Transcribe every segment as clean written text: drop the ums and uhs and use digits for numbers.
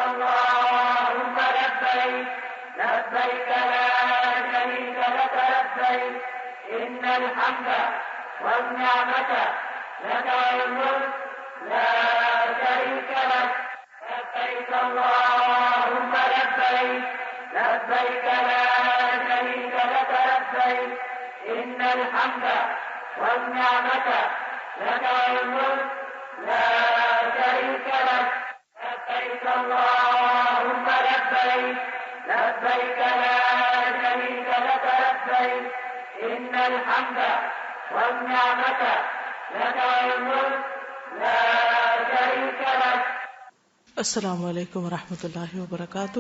اللهم لبيك لبيك لا شريك لك لبيك إن الحمد والنعمة لك والملك لا شريك لك لبيك اللهم لبيك لبيك لا شريك لك لبيك إن الحمد والنعمة لك والملك لا شريك لك لبيك اللهم لبيك لبيك لا شريك لك لبيك إن الحمد والنعمة لك والملك لا شريك لك. السلام علیکم ورحمۃ اللہ وبرکاتہ.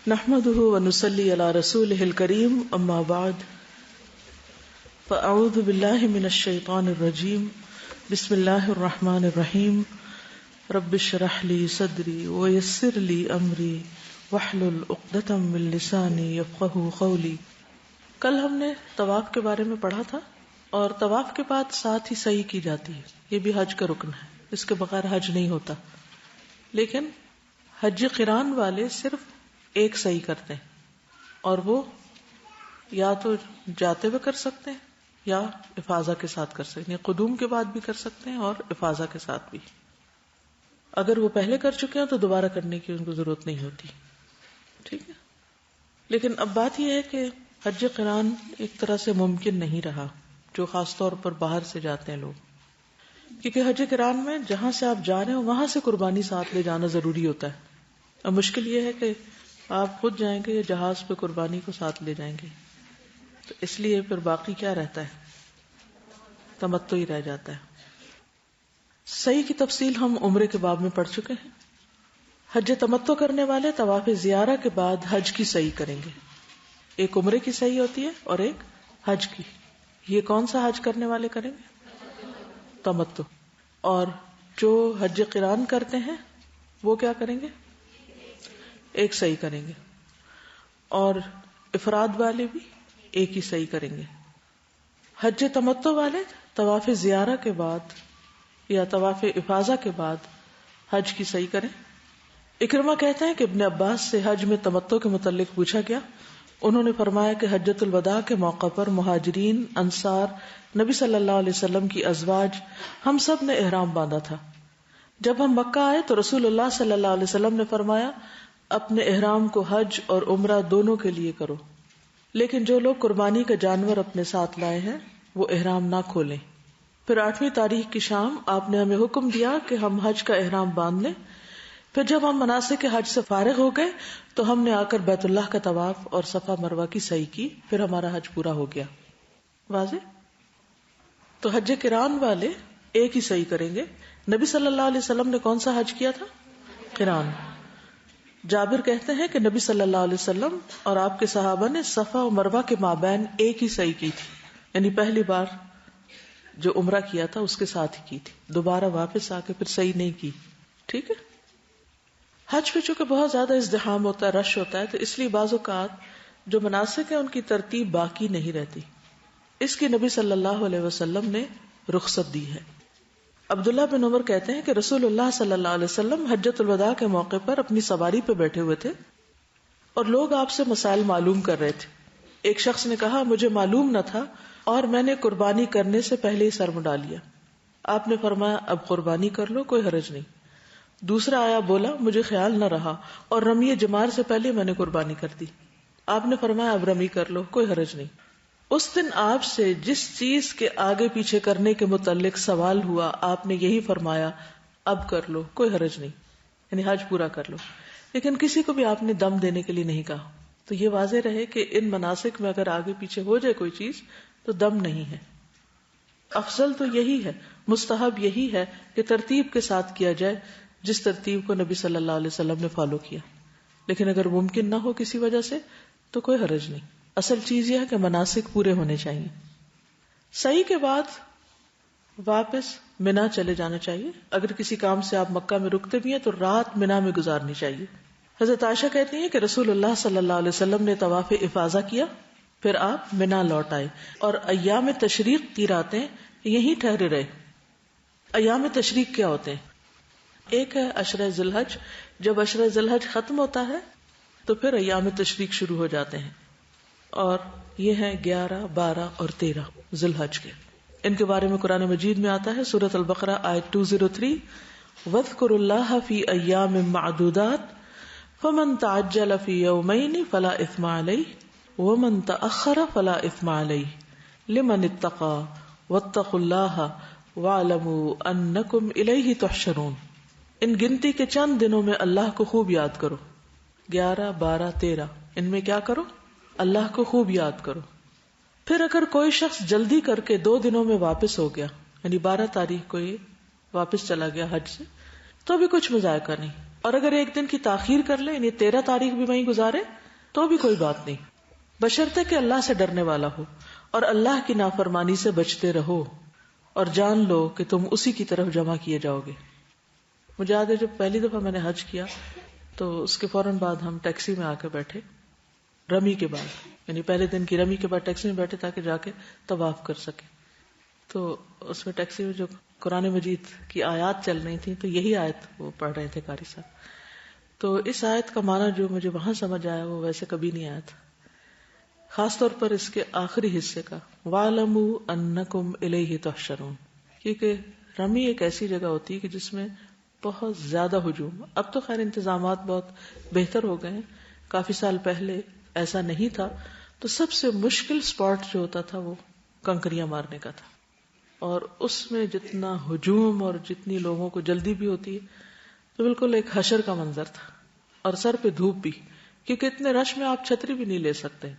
نحمده ونصلي على رسوله الكريم اما بعد فاعوذ بالله من الشيطان الرجيم بسم الله الرحمن الرحيم رب اشرح لي صدري ويسر لي امري واحلل عقدة من لساني يفقهوا قولي. کل ہم نے طواف کے بارے میں پڑھا تھا اور طواف کے بعد ساتھ ہی سعی کی جاتی ہے. یہ بھی حج کا رکن ہے, اس کے بغیر حج نہیں ہوتا. لیکن حج قران والے صرف ایک سعی کرتے ہیں اور وہ یا تو جاتے ہوئے کر سکتے ہیں یا افاضہ کے ساتھ کر سکتے ہیں. قدوم کے بعد بھی کر سکتے ہیں اور افاضہ کے ساتھ بھی. اگر وہ پہلے کر چکے ہیں تو دوبارہ کرنے کی ان کو ضرورت نہیں ہوتی. ٹھیک ہے. لیکن اب بات یہ ہے کہ حج قران ایک طرح سے ممکن نہیں رہا, جو خاص طور پر باہر سے جاتے ہیں لوگ, کیونکہ حج قران میں جہاں سے آپ جا رہے ہیں وہاں سے قربانی ساتھ لے جانا ضروری ہوتا ہے. اب مشکل یہ ہے کہ آپ خود جائیں گے یا جہاز پہ قربانی کو ساتھ لے جائیں گے, تو اس لیے پھر باقی کیا رہتا ہے, تمتع ہی رہ جاتا ہے. صحیح کی تفصیل ہم عمرے کے باب میں پڑھ چکے ہیں. حج تمتع کرنے والے طواف زیارہ کے بعد حج کی صحیح کریں گے. ایک عمرے کی صحیح ہوتی ہے اور ایک حج کی. یہ کون سا حج کرنے والے کریں گے؟ تمتع. اور جو حج قران کرتے ہیں وہ کیا کریں گے؟ ایک صحیح کریں گے. اور افراد والے بھی ایک ہی صحیح کریں گے. حج تمتع والے طواف زیارہ کے بعد یا طواف افاضہ کے بعد حج کی صحیح کریں. اکرمہ کہتے ہیں کہ ابن عباس سے حج میں تمتع کے متعلق پوچھا گیا. انہوں نے فرمایا کہ حجۃ الوداع کے موقع پر مہاجرین, انصار, نبی صلی اللہ علیہ وسلم کی ازواج, ہم سب نے احرام باندھا تھا. جب ہم مکہ آئے تو رسول اللہ صلی اللہ علیہ وسلم نے فرمایا اپنے احرام کو حج اور عمرہ دونوں کے لیے کرو, لیکن جو لوگ قربانی کا جانور اپنے ساتھ لائے ہیں وہ احرام نہ کھولیں. پھر 8ویں تاریخ کی شام آپ نے ہمیں حکم دیا کہ ہم حج کا احرام باندھ لیں. پھر جب ہم مناسک حج سے فارغ ہو گئے تو ہم نے آ کر بیت اللہ کا طواف اور صفا مروہ کی صحیح کی. پھر ہمارا حج پورا ہو گیا. واضح؟ تو حج قران والے ایک ہی صحیح کریں گے. نبی صلی اللہ علیہ وسلم نے کون سا حج کیا تھا؟ قران. جابر کہتے ہیں کہ نبی صلی اللہ علیہ وسلم اور آپ کے صحابہ نے صفا و مروہ کے مابین ایک ہی صحیح کی تھی. یعنی پہلی بار جو عمرہ کیا تھا اس کے ساتھ ہی کی تھی, دوبارہ واپس آ کے پھر صحیح نہیں کی. ٹھیک ہے. حج پہ چونکہ بہت زیادہ ازدحام ہوتا ہے, رش ہوتا ہے, تو اس لیے بعض اوقات جو مناسک ہیں ان کی ترتیب باقی نہیں رہتی. اس کی نبی صلی اللہ علیہ وسلم نے رخصت دی ہے. عبداللہ بن عمر کہتے ہیں کہ رسول اللہ صلی اللہ علیہ وسلم حجۃ الوداع کے موقع پر اپنی سواری پہ بیٹھے ہوئے تھے اور لوگ آپ سے مسائل معلوم کر رہے تھے. ایک شخص نے کہا مجھے معلوم نہ تھا اور میں نے قربانی کرنے سے پہلے ہی سر مڈا لیا. آپ نے فرمایا اب قربانی کر لو, کوئی حرج نہیں. دوسرا آیا بولا مجھے خیال نہ رہا اور رمی جمار سے پہلے میں نے قربانی کر دی. آپ نے فرمایا اب رمی کر لو, کوئی حرج نہیں. اس دن آپ سے جس چیز کے آگے پیچھے کرنے کے متعلق سوال ہوا آپ نے یہی فرمایا اب کر لو, کوئی حرج نہیں, یعنی حج پورا کر لو. لیکن کسی کو بھی آپ نے دم دینے کے لیے نہیں کہا. تو یہ واضح رہے کہ ان مناسک میں اگر آگے پیچھے ہو جائے کوئی چیز تو دم نہیں ہے. افضل تو یہی ہے, مستحب یہی ہے کہ ترتیب کے ساتھ کیا جائے جس ترتیب کو نبی صلی اللہ علیہ وسلم نے فالو کیا. لیکن اگر ممکن نہ ہو کسی وجہ سے تو کوئی حرج نہیں. اصل چیز یہ ہے کہ مناسک پورے ہونے چاہیے. صحیح کے بعد واپس منا چلے جانا چاہیے. اگر کسی کام سے آپ مکہ میں رکتے بھی ہیں تو رات منا میں گزارنی چاہیے. حضرت عائشہ کہتی ہیں کہ رسول اللہ صلی اللہ علیہ وسلم نے طواف افاضہ کیا, پھر آپ منا لوٹ آئے اور ایام تشریق کی راتیں یہیں ٹھہرے رہے. ایام تشریق کیا ہوتے ہیں؟ ایک ہے عشرہ ذی الحج. جب عشرہ ذی الحج ختم ہوتا ہے تو پھر ایام تشریق شروع ہو جاتے ہیں، اور یہ ہیں 11، 12 اور 13 ذی الحج کے. ان کے بارے میں قرآن مجید میں آتا ہے سورۃ البقرہ آیت 203 وَاذْكُرُوا اللَّهَ فِي أَيَّامٍ مَّعْدُودَاتٍ فَمَن تَعَجَّلَ فِي يَوْمَيْنِ فَلَا إِثْمَ عَلَيْهِ وَمَن تَأَخَّرَ فَلَا إِثْمَ عَلَيْهِ لِمَنِ اتَّقَىٰ وَاتَّقُوا اللَّهَ وَاعْلَمُوا أَنَّكُمْ إِلَيْهِ تُحْشَرُونَ. ان گنتی کے چند دنوں میں اللہ کو خوب یاد کرو. 11، 12، 13 ان میں کیا کرو؟ اللہ کو خوب یاد کرو. پھر اگر کوئی شخص جلدی کر کے 2 دنوں میں واپس ہو گیا، یعنی 12 تاریخ کو یہ واپس چلا گیا حج سے، تو بھی کچھ مذائقہ نہیں. اور اگر 1 دن کی تاخیر کر لے، یعنی 13 تاریخ بھی وہیں گزارے، تو بھی کوئی بات نہیں، بشرطے کہ اللہ سے ڈرنے والا ہو اور اللہ کی نافرمانی سے بچتے رہو، اور جان لو کہ تم اسی کی طرف جمع کیے جاؤ گے. مجھے یاد ہے جب پہلی دفعہ میں نے حج کیا تو اس کے فوراً بعد ہم ٹیکسی میں آ کے بیٹھے، رمی کے بعد، یعنی پہلے دن کی رمی کے بعد ٹیکسی میں بیٹھے تاکہ جا کے طواف کر سکے. تو اس میں ٹیکسی میں جو قرآن مجید کی آیات چل رہی تھیں تو یہی آیت وہ پڑھ رہے تھے قاری صاحب. تو اس آیت کا معنی جو مجھے وہاں سمجھ آیا وہ ویسے کبھی نہیں آیا تھا، خاص طور پر اس کے آخری حصے کا وَاعْلَمُوا أَنَّكُمْ إِلَيْهِ تُحْشَرُونَ. کیونکہ رمی ایک ایسی جگہ ہوتی ہے کہ جس میں بہت زیادہ ہجوم. اب تو خیر انتظامات بہت بہتر ہو گئے ہیں، کافی سال پہلے ایسا نہیں تھا. تو سب سے مشکل سپاٹ جو ہوتا تھا وہ کنکریاں مارنے کا تھا، اور اس میں جتنا ہجوم اور جتنی لوگوں کو جلدی بھی ہوتی ہے تو بالکل ایک حشر کا منظر تھا. اور سر پہ دھوپ بھی، کیونکہ اتنے رش میں آپ چھتری بھی نہیں لے سکتے،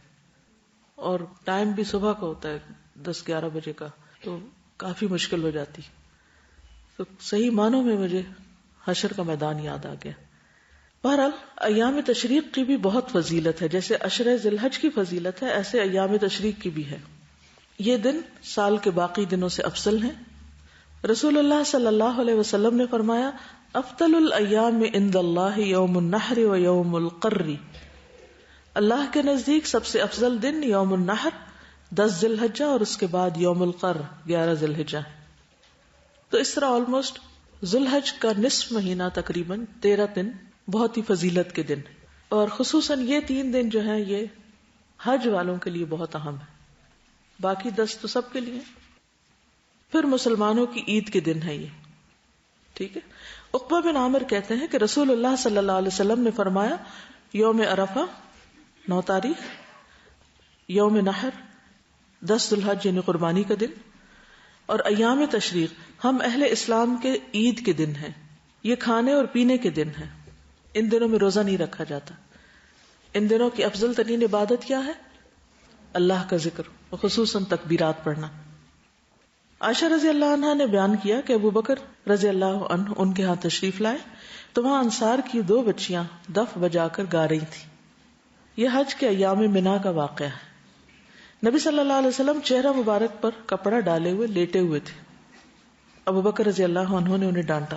اور ٹائم بھی صبح کا ہوتا ہے 10-11 بجے کا، تو کافی مشکل ہو جاتی. تو صحیح معنوں میں مجھے حشر کا میدان یاد آ گیا. بہرحال ایام تشریق کی بھی بہت فضیلت ہے، جیسے عشرہ ذی الحج کی فضیلت ہے ایسے ایام تشریق کی بھی ہے. یہ دن سال کے باقی دنوں سے افضل ہیں. رسول اللہ صلی اللہ علیہ وسلم نے فرمایا افضل الایام عند اللہ یوم النحر و یوم القر. اللہ کے نزدیک سب سے افضل دن یوم النحر 10 ذی الحجہ اور اس کے بعد یوم القر 11 ذی الحجہ. تو اس طرح آلموسٹ ذی الحج کا نصف مہینہ تقریباً 13 دن بہت ہی فضیلت کے دن، اور خصوصاً یہ 3 دن جو ہیں یہ حج والوں کے لیے بہت اہم ہے. باقی 10 تو سب کے لیے. پھر مسلمانوں کی عید کے دن ہے یہ، ٹھیک ہے. عقبہ بن عامر کہتے ہیں کہ رسول اللہ صلی اللہ علیہ وسلم نے فرمایا یوم عرفہ 9 تاریخ، یوم نحر 10 ذی الحج یعنی قربانی کا دن، اور ایام تشریق ہم اہل اسلام کے عید کے دن ہیں. یہ کھانے اور پینے کے دن ہیں. ان دنوں میں روزہ نہیں رکھا جاتا. ان دنوں کی افضل ترین عبادت کیا ہے؟ اللہ کا ذکر، اور خصوصاً تکبیرات پڑھنا. عائشہ رضی اللہ عنہا نے بیان کیا کہ ابو بکر رضی اللہ عنہ ان کے ہاں تشریف لائے تو وہاں انصار کی 2 بچیاں دف بجا کر گا رہی تھیں. یہ حج کے ایام منا کا واقعہ ہے. نبی صلی اللہ علیہ وسلم چہرہ مبارک پر کپڑا ڈالے ہوئے لیٹے ہوئے تھے. ابو بکر رضی اللہ عنہ نے انہیں ڈانٹا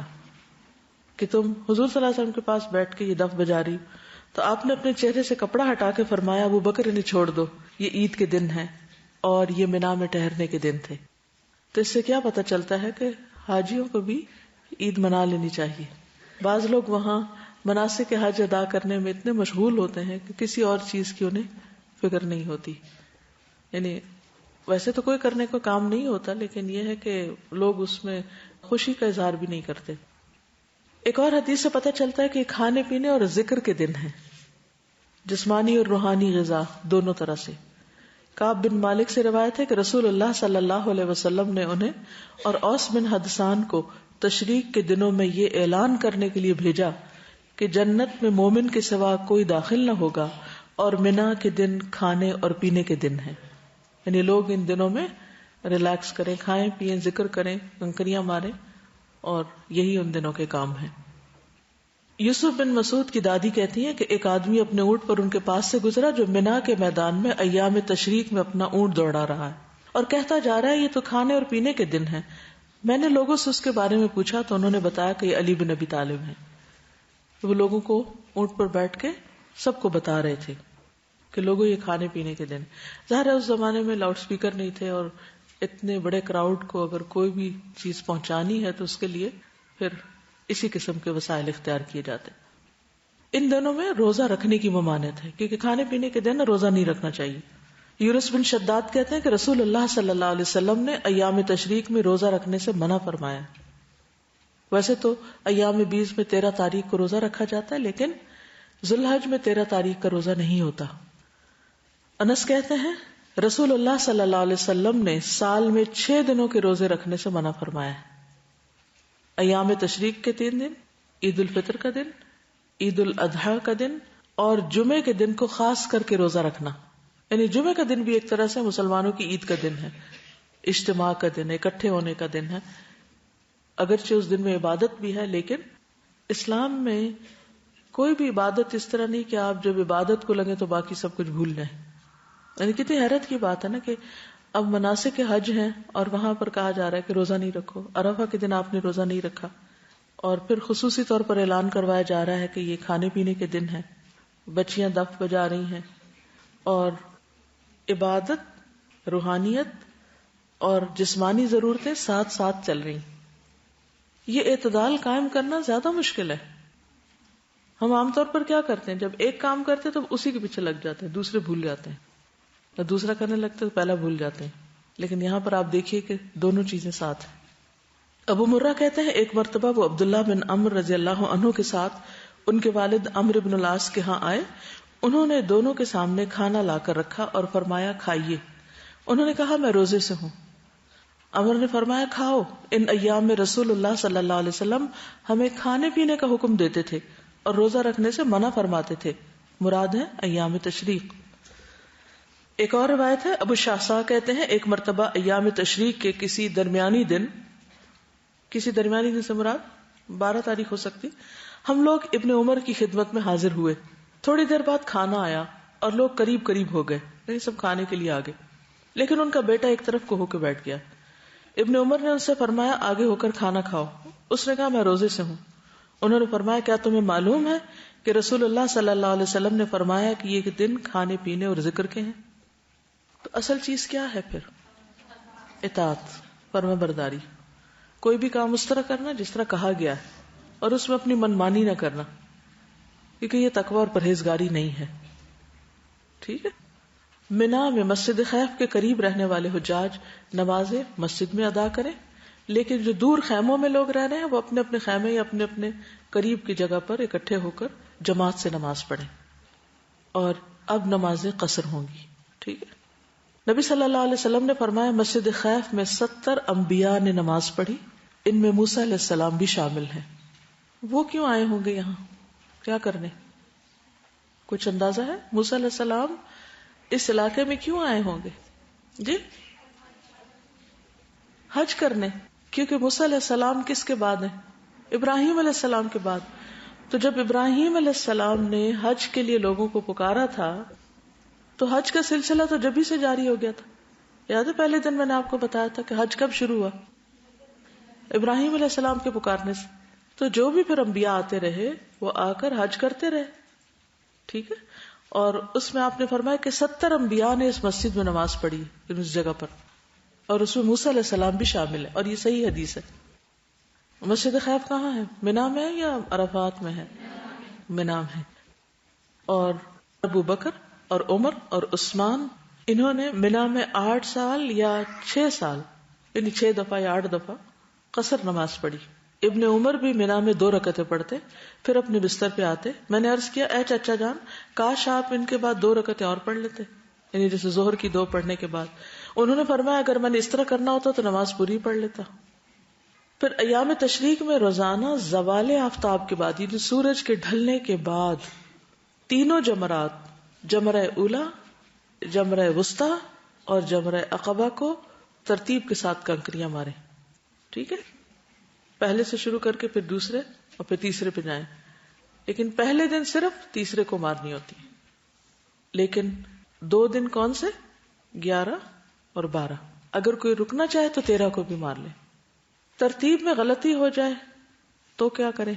کہ تم حضور صلی اللہ علیہ وسلم کے پاس بیٹھ کے یہ دف بجا رہی. تو آپ نے اپنے چہرے سے کپڑا ہٹا کے فرمایا ابو بکر انہیں چھوڑ دو، یہ عید کے دن ہیں اور یہ منا میں ٹہرنے کے دن تھے. تو اس سے کیا پتہ چلتا ہے کہ حاجیوں کو بھی عید منا لینی چاہیے. بعض لوگ وہاں مناسک حج ادا کرنے میں اتنے مشغول ہوتے ہیں کہ کسی اور چیز کی انہیں فکر نہیں ہوتی. یعنی ویسے تو کوئی کرنے کو کام نہیں ہوتا، لیکن یہ ہے کہ لوگ اس میں خوشی کا اظہار بھی نہیں کرتے. ایک اور حدیث سے پتہ چلتا ہے کہ کھانے پینے اور ذکر کے دن ہیں، جسمانی اور روحانی غذا دونوں طرح سے. کعب بن مالک سے روایت ہے کہ رسول اللہ صلی اللہ علیہ وسلم نے انہیں اور اوس بن حدثان کو تشریق کے دنوں میں یہ اعلان کرنے کے لیے بھیجا کہ جنت میں مومن کے سوا کوئی داخل نہ ہوگا، اور منا کے دن کھانے اور پینے کے دن ہیں. یعنی لوگ ان دنوں میں ریلیکس کریں، کھائیں پیئیں، ذکر کریں، کنکریاں ماریں، اور یہی ان دنوں کے کام ہیں. یوسف بن مسعود کی دادی کہتی ہیں کہ ایک آدمی اپنے اونٹ پر ان کے پاس سے گزرا جو منا کے میدان میں ایام تشریق میں اپنا اونٹ دوڑا رہا ہے اور کہتا جا رہا ہے یہ تو کھانے اور پینے کے دن ہیں. میں نے لوگوں سے اس کے بارے میں پوچھا تو انہوں نے بتایا کہ یہ علی بن ابی طالب ہیں. وہ لوگوں کو اونٹ پر بیٹھ کے سب کو بتا رہے تھے کہ لوگوں یہ کھانے پینے کے دن. ظاہر ہے اس زمانے میں لاؤڈ سپیکر نہیں تھے اور اتنے بڑے کراؤڈ کو اگر کوئی بھی چیز پہنچانی ہے تو اس کے لیے پھر اسی قسم کے وسائل اختیار کیے جاتے. ان دنوں میں روزہ رکھنے کی ممانعت ہے کیونکہ کھانے پینے کے دن روزہ نہیں رکھنا چاہیے. یونس بن شداد کہتے ہیں کہ رسول اللہ صلی اللہ علیہ وسلم نے ایام تشریق میں روزہ رکھنے سے منع فرمایا. ویسے تو ایام 20 میں 13 تاریخ کو روزہ رکھا جاتا ہے، لیکن ذی الحج میں 13 تاریخ کا روزہ نہیں ہوتا. انس کہتے ہیں رسول اللہ صلی اللہ علیہ وسلم نے سال میں 6 دنوں کے روزے رکھنے سے منع فرمایا ہے. ایام تشریق کے 3 دن، عید الفطر کا دن، عید الاضحیٰ کا دن اور جمعے کے دن کو خاص کر کے روزہ رکھنا. یعنی جمعے کا دن بھی ایک طرح سے مسلمانوں کی عید کا دن ہے، اجتماع کا دن ہے، اکٹھے ہونے کا دن ہے. اگرچہ اس دن میں عبادت بھی ہے، لیکن اسلام میں کوئی بھی عبادت اس طرح نہیں کہ آپ جب عبادت کو لگے تو باقی سب کچھ بھول جائیں. یعنی کتنی حیرت کی بات ہے نا کہ اب مناسک حج ہیں اور وہاں پر کہا جا رہا ہے کہ روزہ نہیں رکھو. عرفہ کے دن آپ نے روزہ نہیں رکھا، اور پھر خصوصی طور پر اعلان کروایا جا رہا ہے کہ یہ کھانے پینے کے دن ہے، بچیاں دف بجا رہی ہیں، اور عبادت، روحانیت اور جسمانی ضرورتیں ساتھ ساتھ چل رہی. یہ اعتدال قائم کرنا زیادہ مشکل ہے. ہم عام طور پر کیا کرتے ہیں، جب ایک کام کرتے ہیں تو اسی کے پیچھے لگ جاتے ہیں، دوسرے بھول جاتے ہیں، اور دوسرا کرنے لگتے تو پہلا بھول جاتے ہیں. لیکن یہاں پر آپ دیکھیے کہ دونوں چیزیں ساتھ ہیں. ابو مرہ کہتے ہیں ایک مرتبہ وہ عبداللہ بن عمرو رضی اللہ عنہ کے ساتھ ان کے والد عمرو بن العاص کے ہاں آئے. انہوں نے دونوں کے سامنے کھانا لا کر رکھا اور فرمایا کھائیے. انہوں نے کہا میں روزے سے ہوں. عمر نے فرمایا کھاؤ، ان ایام میں رسول اللہ صلی اللہ علیہ وسلم ہمیں کھانے پینے کا حکم دیتے تھے اور روزہ رکھنے سے منع فرماتے تھے. مراد ہے ایام تشریق. ایک اور روایت ہے ابو شاہسا کہتے ہیں ایک مرتبہ ایام تشریق کے کسی درمیانی دن سے مراد 12 تاریخ ہو سکتی، ہم لوگ ابن عمر کی خدمت میں حاضر ہوئے. تھوڑی دیر بعد کھانا آیا اور لوگ قریب قریب ہو گئے، یعنی سب کھانے کے لیے آگے، لیکن ان کا بیٹا ایک طرف کو ہو کے بیٹھ گیا. ابن عمر نے ان سے فرمایا آگے ہو کر کھانا کھاؤ. اس نے کہا میں روزے سے ہوں. انہوں نے فرمایا کیا تمہیں معلوم ہے کہ رسول اللہ صلی اللہ علیہ وسلم نے فرمایا کہ یہ دن کھانے پینے اور ذکر کے ہیں. تو اصل چیز کیا ہے پھر؟ اطاعت، فرما برداری. کوئی بھی کام اس طرح کرنا جس طرح کہا گیا ہے، اور اس میں اپنی منمانی نہ کرنا، کیونکہ یہ تقوی اور پرہیزگاری نہیں ہے. ٹھیک ہے. منا میں مسجد خیف کے قریب رہنے والے حجاج نمازیں مسجد میں ادا کریں، لیکن جو دور خیموں میں لوگ رہ رہے ہیں وہ اپنے اپنے خیمے یا اپنے اپنے قریب کی جگہ پر اکٹھے ہو کر جماعت سے نماز پڑھیں. اور اب نمازیں قصر ہوں گی. ٹھیک ہے. نبی صلی اللہ علیہ وسلم نے فرمایا مسجد خیف میں 70 انبیاء نے نماز پڑھی، ان میں موسیٰ علیہ السلام بھی شامل ہیں. وہ کیوں آئے ہوں گے یہاں، کیا کرنے؟ کچھ اندازہ ہے موسیٰ علیہ السلام اس علاقے میں کیوں آئے ہوں گے؟ جی حج کرنے. کیونکہ موسیٰ علیہ السلام کس کے بعد ہیں؟ ابراہیم علیہ السلام کے بعد. تو جب ابراہیم علیہ السلام نے حج کے لیے لوگوں کو پکارا تھا تو حج کا سلسلہ تو جب ہی سے جاری ہو گیا تھا. یاد ہے پہلے دن میں نے آپ کو بتایا تھا کہ حج کب شروع ہوا؟ ابراہیم علیہ السلام کے پکارنے سے. تو جو بھی پھر انبیاء آتے رہے وہ آ کر حج کرتے رہے. ٹھیک ہے. اور اس میں آپ نے فرمایا کہ 70 انبیاء نے اس مسجد میں نماز پڑھی اس جگہ پر، اور اس میں موسیٰ علیہ السلام بھی شامل ہے، اور یہ صحیح حدیث ہے. مسجد خیف کہاں ہے؟ منا میں ہے یا عرفات میں ہے؟ منا میں. اور ابو بکر اور عمر اور عثمان انہوں نے منا میں 8 سال یا 6 سال یعنی 6 دفعہ یا 8 دفعہ قصر نماز پڑھی. ابن عمر بھی منا میں 2 رکعتیں پڑھتے پھر اپنے بستر پہ آتے. میں نے عرض کیا اے چچا جان کاش آپ ان کے بعد 2 رکعتیں اور پڑھ لیتے، یعنی جیسے ظہر کی 2 پڑھنے کے بعد. انہوں نے فرمایا اگر میں نے اس طرح کرنا ہوتا تو نماز پوری پڑھ لیتا. پھر ایام تشریق میں روزانہ زوال آفتاب کے بعد یعنی سورج کے ڈھلنے کے بعد 3 جمرات، جمرہ اولا، جمرہ وسطی اور جمرہ عقبہ کو ترتیب کے ساتھ کنکریاں ماریں. ٹھیک ہے. پہلے سے شروع کر کے پھر دوسرے اور پھر تیسرے پہ جائیں، لیکن پہلے دن صرف تیسرے کو مارنی ہوتی. لیکن 2 دن کون سے؟ 11 اور 12. اگر کوئی رکنا چاہے تو 13 کو بھی مار لے. ترتیب میں غلطی ہو جائے تو کیا کریں؟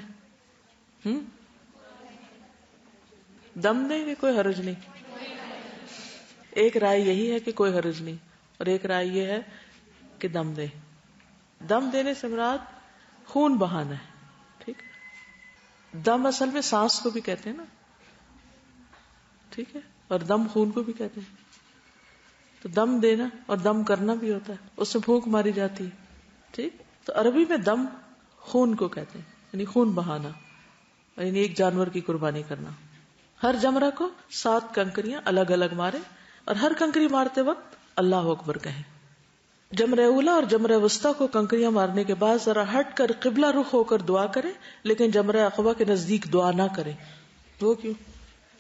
دم دیں کہ کوئی حرج نہیں؟ ایک رائے یہی ہے کہ کوئی حرج نہیں، اور ایک رائے یہ ہے کہ دم دیں. دم دینے سے مراد خون بہانا ہے. ٹھیک ہے. دم اصل میں سانس کو بھی کہتے ہیں نا. ٹھیک ہے. اور دم خون کو بھی کہتے ہیں. تو دم دینا اور دم کرنا بھی ہوتا ہے, اس میں پھونک ماری جاتی ہے. ٹھیک. تو عربی میں دم خون کو کہتے ہیں, یعنی خون بہانا, یعنی ایک جانور کی قربانی کرنا. ہر جمرہ کو 7 کنکریاں الگ الگ مارے اور ہر کنکری مارتے وقت اللہ اکبر کہیں. جمرہ اولا اور جمرہ وسطیٰ کو کنکریاں مارنے کے بعد ذرا ہٹ کر قبلہ رخ ہو کر دعا کرے, لیکن جمرہ عقبہ کے نزدیک دعا نہ کرے. وہ کیوں؟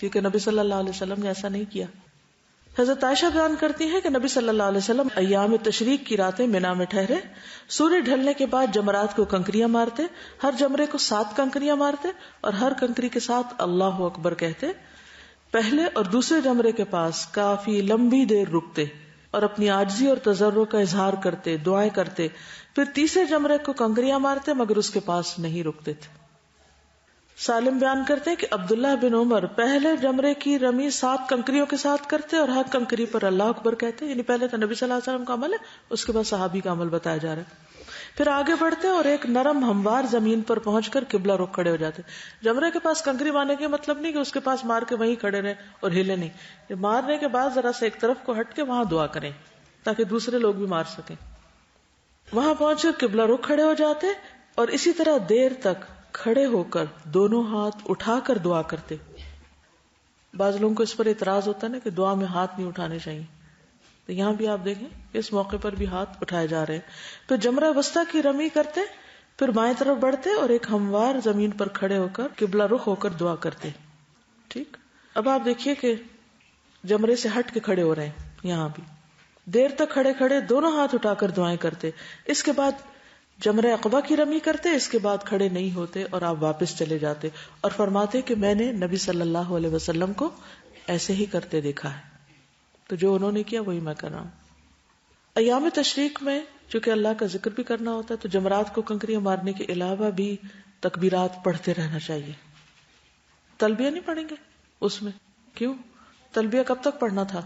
کیونکہ نبی صلی اللہ علیہ وسلم نے ایسا نہیں کیا. حضرت عائشہ بیان کرتی ہیں کہ نبی صلی اللہ علیہ وسلم ایام تشریق کی راتیں منا میں ٹھہرے, سورج ڈھلنے کے بعد جمرات کو کنکریاں مارتے, ہر جمرے کو 7 کنکریاں مارتے اور ہر کنکری کے ساتھ اللہ اکبر کہتے. پہلے اور دوسرے جمرے کے پاس کافی لمبی دیر رکتے اور اپنی عاجزی اور تضرع کا اظہار کرتے, دعائیں کرتے. پھر تیسرے جمرے کو کنکریاں مارتے مگر اس کے پاس نہیں رکتے تھے. سالم بیان کرتے ہیں کہ عبداللہ بن عمر پہلے جمرے کی رمی 7 کنکریوں کے ساتھ کرتے اور ہر کنکری پر اللہ اکبر کہتے. یعنی پہلے تو نبی صلی اللہ علیہ وسلم کا عمل ہے, اس کے بعد صحابی کا عمل بتایا جا رہا ہے. پھر آگے بڑھتے اور ایک نرم ہموار زمین پر پہنچ کر قبلہ رخ کھڑے ہو جاتے. جمرے کے پاس کنکری مارنے کا مطلب نہیں کہ اس کے پاس مار کے وہیں کھڑے رہیں اور ہلے نہیں. مارنے کے بعد ذرا سے ایک طرف کو ہٹ کے وہاں دعا کریں تاکہ دوسرے لوگ بھی مار سکیں. وہاں پہنچ کر قبلہ رخ کھڑے ہو جاتے اور اسی طرح دیر تک کھڑے ہو کر دونوں ہاتھ اٹھا کر دعا کرتے. بعض لوگوں کو اس پر اعتراض ہوتا ہے نا کہ دعا میں ہاتھ نہیں اٹھانے چاہیے, تو یہاں بھی آپ دیکھیں اس موقع پر بھی ہاتھ اٹھائے جا رہے ہیں. پھر جمرہ وسطیٰ کی رمی کرتے, پھر بائیں طرف بڑھتے اور ایک ہموار زمین پر کھڑے ہو کر قبلہ رخ ہو کر دعا کرتے. ٹھیک. اب آپ دیکھیے کہ جمرے سے ہٹ کے کھڑے ہو رہے ہیں, یہاں بھی دیر تک کھڑے کھڑے دونوں ہاتھ اٹھا کر دعائیں کرتے. اس کے بعد جمرہ عقبہ کی رمی کرتے, اس کے بعد کھڑے نہیں ہوتے اور آپ واپس چلے جاتے اور فرماتے کہ میں نے نبی صلی اللہ علیہ وسلم کو ایسے ہی کرتے دیکھا ہے, تو جو انہوں نے کیا وہی میں کر رہا ہوں. ایام تشریق میں چونکہ اللہ کا ذکر بھی کرنا ہوتا ہے تو جمرات کو کنکریاں مارنے کے علاوہ بھی تکبیرات پڑھتے رہنا چاہیے. تلبیہ نہیں پڑھیں گے اس میں, کیوں؟ تلبیہ کب تک پڑھنا تھا؟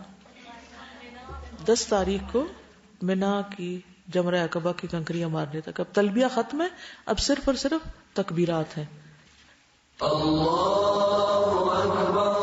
10 تاریخ کو منا کی جمرہ عقبہ کی کنکریاں مارنے تک. اب تلبیہ ختم ہے, اب صرف اور صرف تکبیرات ہیں. اللہ اکبر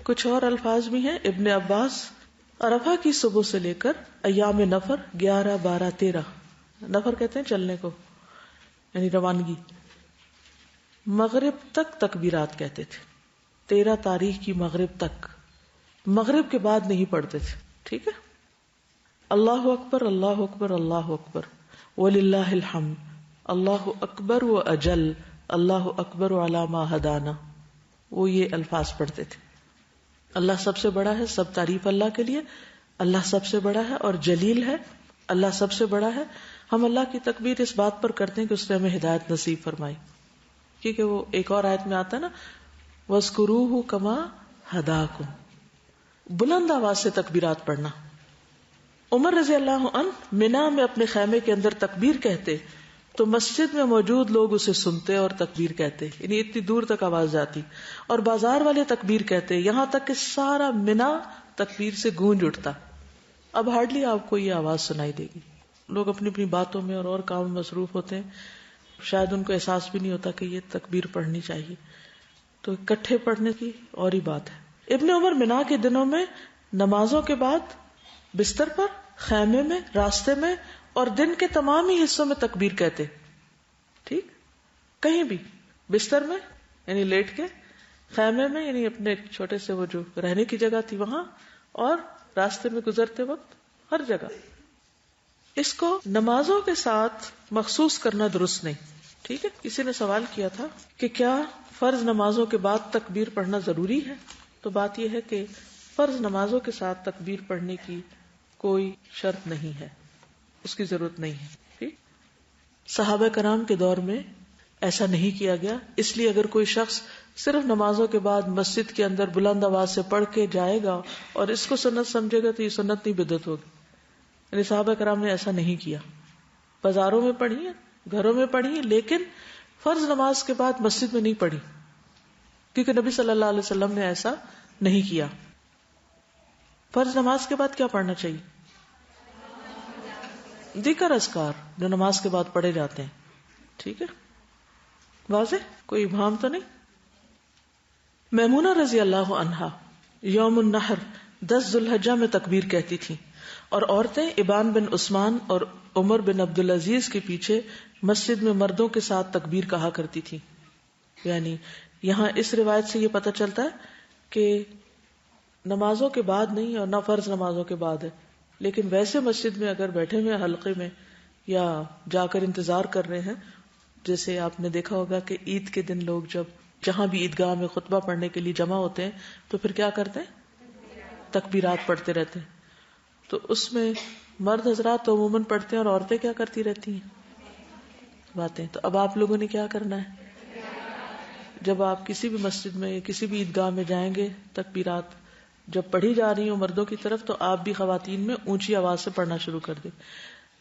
کچھ اور الفاظ بھی ہیں. ابن عباس عرفہ کی صبح سے لے کر ایام نفر 11, 12, 13, نفر کہتے ہیں چلنے کو یعنی روانگی, مغرب تک تکبیرات کہتے تھے. 13 تاریخ کی مغرب تک, مغرب کے بعد نہیں پڑھتے تھے. ٹھیک ہے. اللہ اکبر اللہ اکبر اللہ اکبر وللہ الحمد, اللہ اکبر و اجل, اللہ اکبر علی ما ہدانا, وہ یہ الفاظ پڑھتے تھے. اللہ سب سے بڑا ہے, سب تعریف اللہ کے لیے, اللہ سب سے بڑا ہے اور جلیل ہے, اللہ سب سے بڑا ہے. ہم اللہ کی تکبیر اس بات پر کرتے ہیں کہ اس نے ہمیں ہدایت نصیب فرمائی, کیونکہ وہ ایک اور آیت میں آتا ہے نا وَاذْكُرُوهُ كَمَا هَدَاكُمْ, بلند آواز سے تکبیرات پڑھنا. عمر رضی اللہ عنہ منا میں اپنے خیمے کے اندر تکبیر کہتے تو مسجد میں موجود لوگ اسے سنتے اور تکبیر کہتے, یعنی اتنی دور تک آواز جاتی, اور بازار والے تکبیر کہتے یہاں تک کہ سارا منا تکبیر سے گونج اٹھتا. اب ہارڈلی آپ کو یہ آواز سنائی دے گی, لوگ اپنی اپنی باتوں میں اور کام میں مصروف ہوتے ہیں, شاید ان کو احساس بھی نہیں ہوتا کہ یہ تکبیر پڑھنی چاہیے, تو اکٹھے پڑھنے کی اور ہی بات ہے. ابن عمر منا کے دنوں میں نمازوں کے بعد بستر پر خیمے میں، راستے میں، اور دن کے تمام ہی حصوں میں تکبیر کہتے. ٹھیک، کہیں بھی، بستر میں یعنی لیٹ کے، خیمے میں یعنی اپنے چھوٹے سے وہ جو رہنے کی جگہ تھی وہاں، اور راستے میں گزرتے وقت، ہر جگہ. اس کو نمازوں کے ساتھ مخصوص کرنا درست نہیں. ٹھیک ہے. کسی نے سوال کیا تھا کہ کیا فرض نمازوں کے بعد تکبیر پڑھنا ضروری ہے؟ تو بات یہ ہے کہ فرض نمازوں کے ساتھ تکبیر پڑھنے کی کوئی شرط نہیں ہے، اس کی ضرورت نہیں ہے. ٹھیک. صحابہ کرام کے دور میں ایسا نہیں کیا گیا، اس لیے اگر کوئی شخص صرف نمازوں کے بعد مسجد کے اندر بلند آواز سے پڑھ کے جائے گا اور اس کو سنت سمجھے گا تو یہ سنت نہیں، بدعت ہوگی. یعنی صحابہ کرام نے ایسا نہیں کیا. بازاروں میں پڑھی ہے، گھروں میں پڑھی ہے، لیکن فرض نماز کے بعد مسجد میں نہیں پڑھی، کیونکہ نبی صلی اللہ علیہ وسلم نے ایسا نہیں کیا. فرض نماز کے بعد کیا پڑھنا چاہیے؟ ذکر اذکار جو نماز کے بعد پڑھے جاتے ہیں. ٹھیک ہے، واضح، کوئی ابہام تو نہیں. میمونہ رضی اللہ عنہا یوم النحر 10 ذی الحجہ میں تکبیر کہتی تھی، اور عورتیں ابان بن عثمان اور عمر بن عبدالعزیز کے پیچھے مسجد میں مردوں کے ساتھ تکبیر کہا کرتی تھی. یعنی یہاں اس روایت سے یہ پتہ چلتا ہے کہ نمازوں کے بعد نہیں اور نہ فرض نمازوں کے بعد ہے، لیکن ویسے مسجد میں اگر بیٹھے ہوئے حلقے میں یا جا کر انتظار کر رہے ہیں، جیسے آپ نے دیکھا ہوگا کہ عید کے دن لوگ جب جہاں بھی عیدگاہ میں خطبہ پڑھنے کے لیے جمع ہوتے ہیں تو پھر کیا کرتے ہیں؟ تکبیرات پڑھتے رہتے ہیں. تو اس میں مرد حضرات تو عموماً پڑھتے ہیں اور عورتیں کیا کرتی رہتی ہیں؟ باتیں. تو اب آپ لوگوں نے کیا کرنا ہے؟ جب آپ کسی بھی مسجد میں کسی بھی عیدگاہ میں جائیں گے، تکبیرات جب پڑھی جا رہی ہوں مردوں کی طرف، تو آپ بھی خواتین میں اونچی آواز سے پڑھنا شروع کر دیں.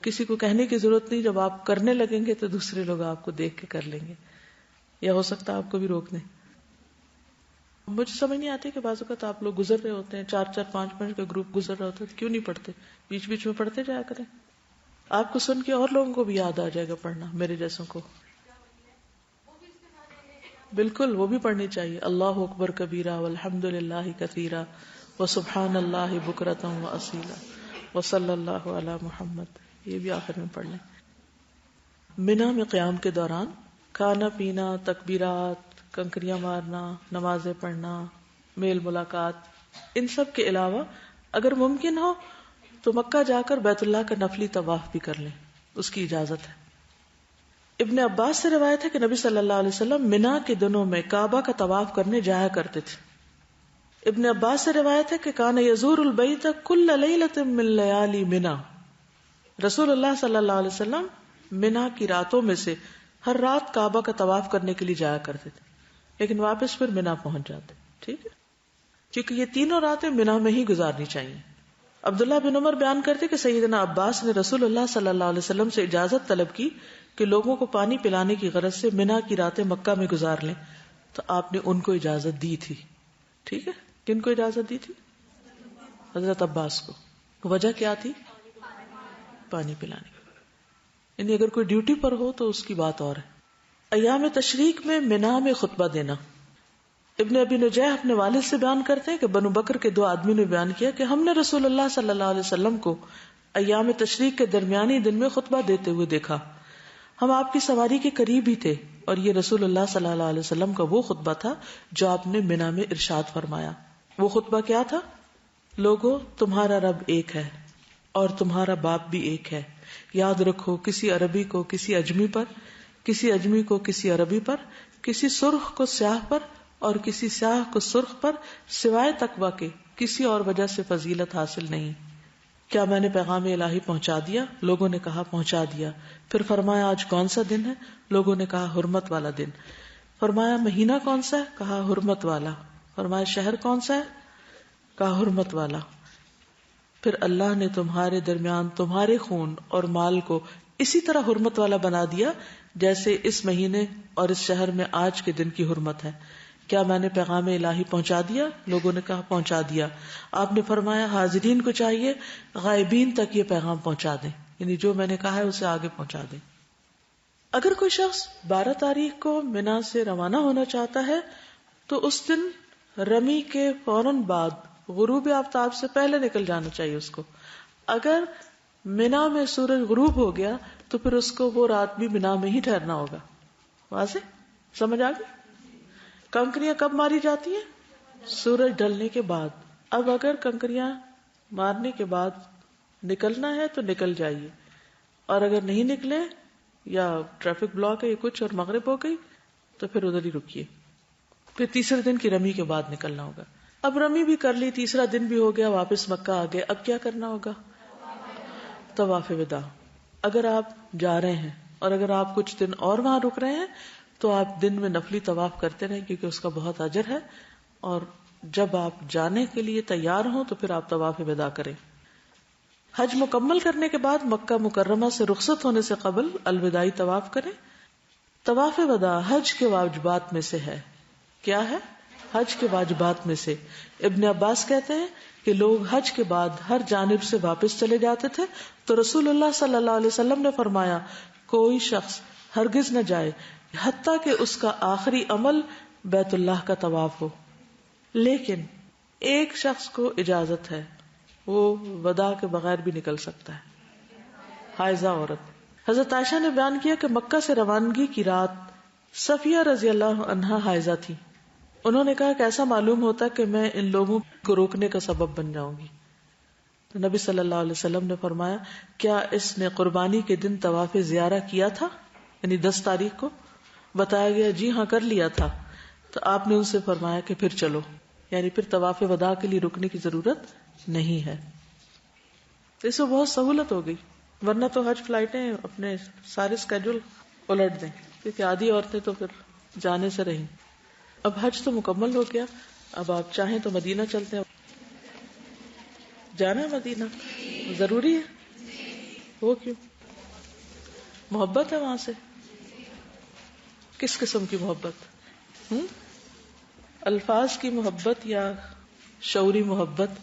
کسی کو کہنے کی ضرورت نہیں، جب آپ کرنے لگیں گے تو دوسرے لوگ آپ کو دیکھ کے کر لیں گے، یا ہو سکتا ہے آپ کو بھی روک دیں. مجھے سمجھ نہیں آتی کہ بعض اوقات آپ لوگ گزر رہے ہوتے ہیں، 4-4 5-5 کا گروپ گزر رہا ہوتا ہے، کیوں نہیں پڑھتے؟ بیچ بیچ میں پڑھتے جایا کریں. آپ کو سن کے اور لوگوں کو بھی یاد آ جائے گا پڑھنا، میرے جیسوں کو. بالکل، وہ بھی پڑھنی چاہیے. اللہ اکبر کبیرہ والحمد للہ کثیرہ وسبحان اللہ بکرۃ واصیلا وصلی اللہ علی محمد. یہ بھی آخر میں پڑھ لیں. منا میں قیام کے دوران کھانا پینا، تکبیرات، کنکریاں مارنا، نمازیں پڑھنا، میل ملاقات، ان سب کے علاوہ اگر ممکن ہو تو مکہ جا کر بیت اللہ کا نفلی طواف بھی کر لیں، اس کی اجازت ہے. ابن عباس سے روایت ہے کہ نبی صلی اللہ علیہ وسلم منا کے دنوں میں کعبہ کا طواف کرنے جایا کرتے تھے. ابن عباس سے روایت ہے کہ کان یزور البیت کل لیلۃ من لیالی منا، رسول اللہ صلی اللہ علیہ وسلم منا کی راتوں میں سے ہر رات کعبہ کا طواف کرنے کے لیے جایا کرتے تھے، لیکن واپس پھر منا پہنچ جاتے. ٹھیک ہے، کیونکہ یہ تینوں راتیں منا میں ہی گزارنی چاہیے. عبداللہ بن عمر بیان کرتے کہ سیدنا عباس نے رسول اللہ صلی اللہ علیہ وسلم سے اجازت طلب کی کہ لوگوں کو پانی پلانے کی غرض سے منا کی راتیں مکہ میں گزار لیں، تو آپ نے ان کو اجازت دی تھی. ٹھیک ہے، کن کو اجازت دی تھی؟ حضرت عباس کو. وجہ کیا تھی؟ پانی پلانے کی. یعنی اگر کوئی ڈیوٹی پر ہو تو اس کی بات اور ہے. ایام تشریق میں منا میں خطبہ دینا. ابن ابی نجیح اپنے والد سے بیان کرتے ہیں کہ بنو بکر کے 2 آدمی نے بیان کیا کہ ہم نے رسول اللہ صلی اللہ علیہ وسلم کو ایام تشریق کے درمیانی دن میں خطبہ دیتے ہوئے دیکھا. ہم آپ کی سواری کے قریب ہی تھے، اور یہ رسول اللہ صلی اللہ علیہ وسلم کا وہ خطبہ تھا جو آپ نے منا میں ارشاد فرمایا. وہ خطبہ کیا تھا؟ لوگو، تمہارا رب ایک ہے اور تمہارا باپ بھی ایک ہے. یاد رکھو، کسی عربی کو کسی اجمی پر، کسی اجمی کو کسی عربی پر، کسی سرخ کو سیاہ پر اور کسی سیاہ کو سرخ پر سوائے تقوی کے کسی اور وجہ سے فضیلت حاصل نہیں. کیا میں نے پیغام الہی پہنچا دیا؟ لوگوں نے کہا پہنچا دیا. پھر فرمایا آج کون سا دن ہے؟ لوگوں نے کہا حرمت والا دن. فرمایا مہینہ کون سا ہے؟ کہا حرمت والا. فرمایا شہر کون سا ہے؟ کہا حرمت والا. پھر اللہ نے تمہارے درمیان تمہارے خون اور مال کو اسی طرح حرمت والا بنا دیا جیسے اس مہینے اور اس شہر میں آج کے دن کی حرمت ہے. کیا میں نے پیغام الہی پہنچا دیا؟ لوگوں نے کہا پہنچا دیا. آپ نے فرمایا حاضرین کو چاہیے غائبین تک یہ پیغام پہنچا دیں، یعنی جو میں نے کہا ہے اسے آگے پہنچا دیں. اگر کوئی شخص 12 تاریخ کو منا سے روانہ ہونا چاہتا ہے تو اس دن رمی کے فوراً بعد غروب آفتاب سے پہلے نکل جانا چاہیے اس کو. اگر منا میں سورج غروب ہو گیا تو پھر اس کو وہ رات بھی منا میں ہی ٹھہرنا ہوگا. واضح؟ سمجھ آ گئی؟ کنکریاں کب ماری جاتی ہیں؟ سورج ڈھلنے کے بعد. اب اگر کنکریاں مارنے کے بعد نکلنا ہے تو نکل جائیے، اور اگر نہیں نکلے یا ٹریفک بلاک ہے یا کچھ اور مغرب ہو گئی تو پھر ادھر ہی رکیے. پھر تیسرے دن کی رمی کے بعد نکلنا ہوگا. اب رمی بھی کر لی، تیسرا دن بھی ہو گیا، واپس مکہ آ گئے. اب کیا کرنا ہوگا؟ طواف وداع. اگر آپ جا رہے ہیں اور اگر آپ کچھ دن اور وہاں رک رہے ہیں تو آپ دن میں نفلی طواف کرتے رہیں، کیونکہ اس کا بہت اجر ہے. اور جب آپ جانے کے لیے تیار ہوں تو پھر آپ طواف وداع کریں. حج مکمل کرنے کے بعد مکہ مکرمہ سے رخصت ہونے سے قبل الوداعی طواف کریں. طواف وداع حج کے واجبات میں سے ہے. کیا ہے؟ حج کے واجبات میں سے. ابن عباس کہتے ہیں کہ لوگ حج کے بعد ہر جانب سے واپس چلے جاتے تھے تو رسول اللہ صلی اللہ علیہ وسلم نے فرمایا کوئی شخص ہرگز نہ جائے حتیٰ کہ اس کا آخری عمل بیت اللہ کا طواف ہو. لیکن ایک شخص کو اجازت ہے، وہ وداع کے بغیر بھی نکل سکتا ہے، حائضہ عورت. حضرت عائشہ نے بیان کیا کہ مکہ سے روانگی کی رات صفیہ رضی اللہ عنہا حائضہ تھی. انہوں نے کہا کہ ایسا معلوم ہوتا کہ میں ان لوگوں کو روکنے کا سبب بن جاؤں گی. تو نبی صلی اللہ علیہ وسلم نے فرمایا کیا اس نے قربانی کے دن طواف زیارہ کیا تھا؟ یعنی 10 تاریخ کو. بتایا گیا جی ہاں کر لیا تھا. تو آپ نے ان سے فرمایا کہ پھر چلو، یعنی پھر طواف وداع کے لیے رکنے کی ضرورت نہیں ہے. اس سے بہت سہولت ہو گئی، ورنہ تو حج فلائٹیں اپنے سارے اسکیڈول الٹ دیں، کیونکہ آدھی عورتیں تو پھر جانے سے رہیں. اب حج تو مکمل ہو گیا، اب آپ چاہیں تو مدینہ چلتے ہیں. جانا ہے مدینہ؟ ضروری ہے. وہ کیوں؟ محبت ہے وہاں سے. کس قسم کی محبت؟ الفاظ کی محبت یا شعوری محبت؟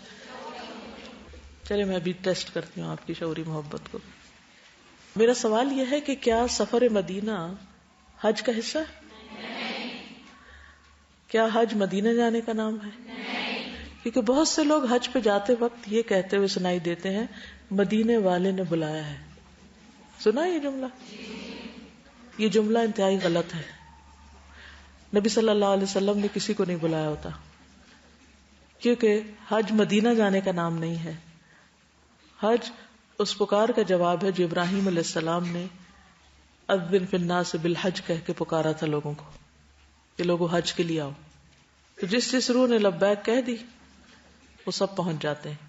چلے میں بھی ٹیسٹ کرتی ہوں آپ کی شعوری محبت کو. میرا سوال یہ ہے کہ کیا سفر مدینہ حج کا حصہ ہے؟ کیا حج مدینہ جانے کا نام ہے؟ کیونکہ بہت سے لوگ حج پہ جاتے وقت یہ کہتے ہوئے سنائی دیتے ہیں مدینے والے نے بلایا ہے. سنا یہ جملہ؟ یہ جملہ انتہائی غلط ہے. نبی صلی اللہ علیہ وسلم نے کسی کو نہیں بلایا ہوتا، کیونکہ حج مدینہ جانے کا نام نہیں ہے. حج اس پکار کا جواب ہے جو ابراہیم علیہ السلام نے اذن فی الناس بالحج کہہ کے پکارا تھا لوگوں کو کہ لوگوں حج کے لیے آؤ. تو جس روح نے لبیک کہہ دی وہ سب پہنچ جاتے ہیں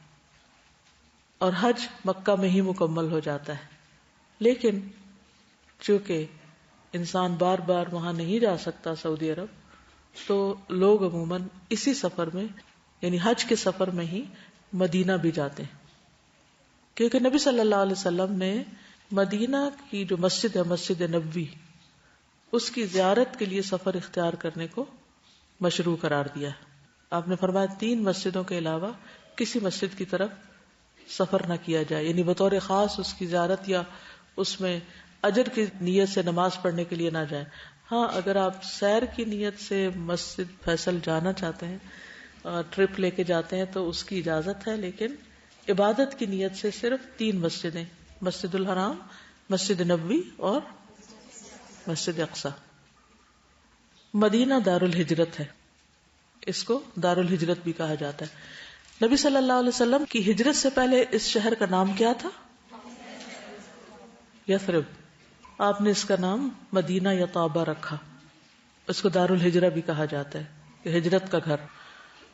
اور حج مکہ میں ہی مکمل ہو جاتا ہے. لیکن چونکہ انسان بار بار وہاں نہیں جا سکتا سعودی عرب، تو لوگ عموماً اسی سفر میں یعنی حج کے سفر میں ہی مدینہ بھی جاتے ہیں، کیونکہ نبی صلی اللہ علیہ وسلم نے مدینہ کی جو مسجد ہے مسجد نبوی، اس کی زیارت کے لیے سفر اختیار کرنے کو مشروع قرار دیا ہے. آپ نے فرمایا 3 مسجدوں کے علاوہ کسی مسجد کی طرف سفر نہ کیا جائے، یعنی بطور خاص اس کی زیارت یا اس میں اجر کی نیت سے نماز پڑھنے کے لیے نہ جائیں. ہاں اگر آپ سیر کی نیت سے مسجد فیصل جانا چاہتے ہیں، ٹرپ لے کے جاتے ہیں تو اس کی اجازت ہے، لیکن عبادت کی نیت سے صرف 3 مسجدیں، مسجد الحرام، مسجد نبوی اور مسجد اقصی. مدینہ دار الہجرت ہے، اس کو دار الہجرت بھی کہا جاتا ہے. نبی صلی اللہ علیہ وسلم کی ہجرت سے پہلے اس شہر کا نام کیا تھا؟ یثرب. آپ نے اس کا نام مدینہ یا طابہ رکھا. اس کو دار الہجرہ بھی کہا جاتا ہے کہ ہجرت کا گھر.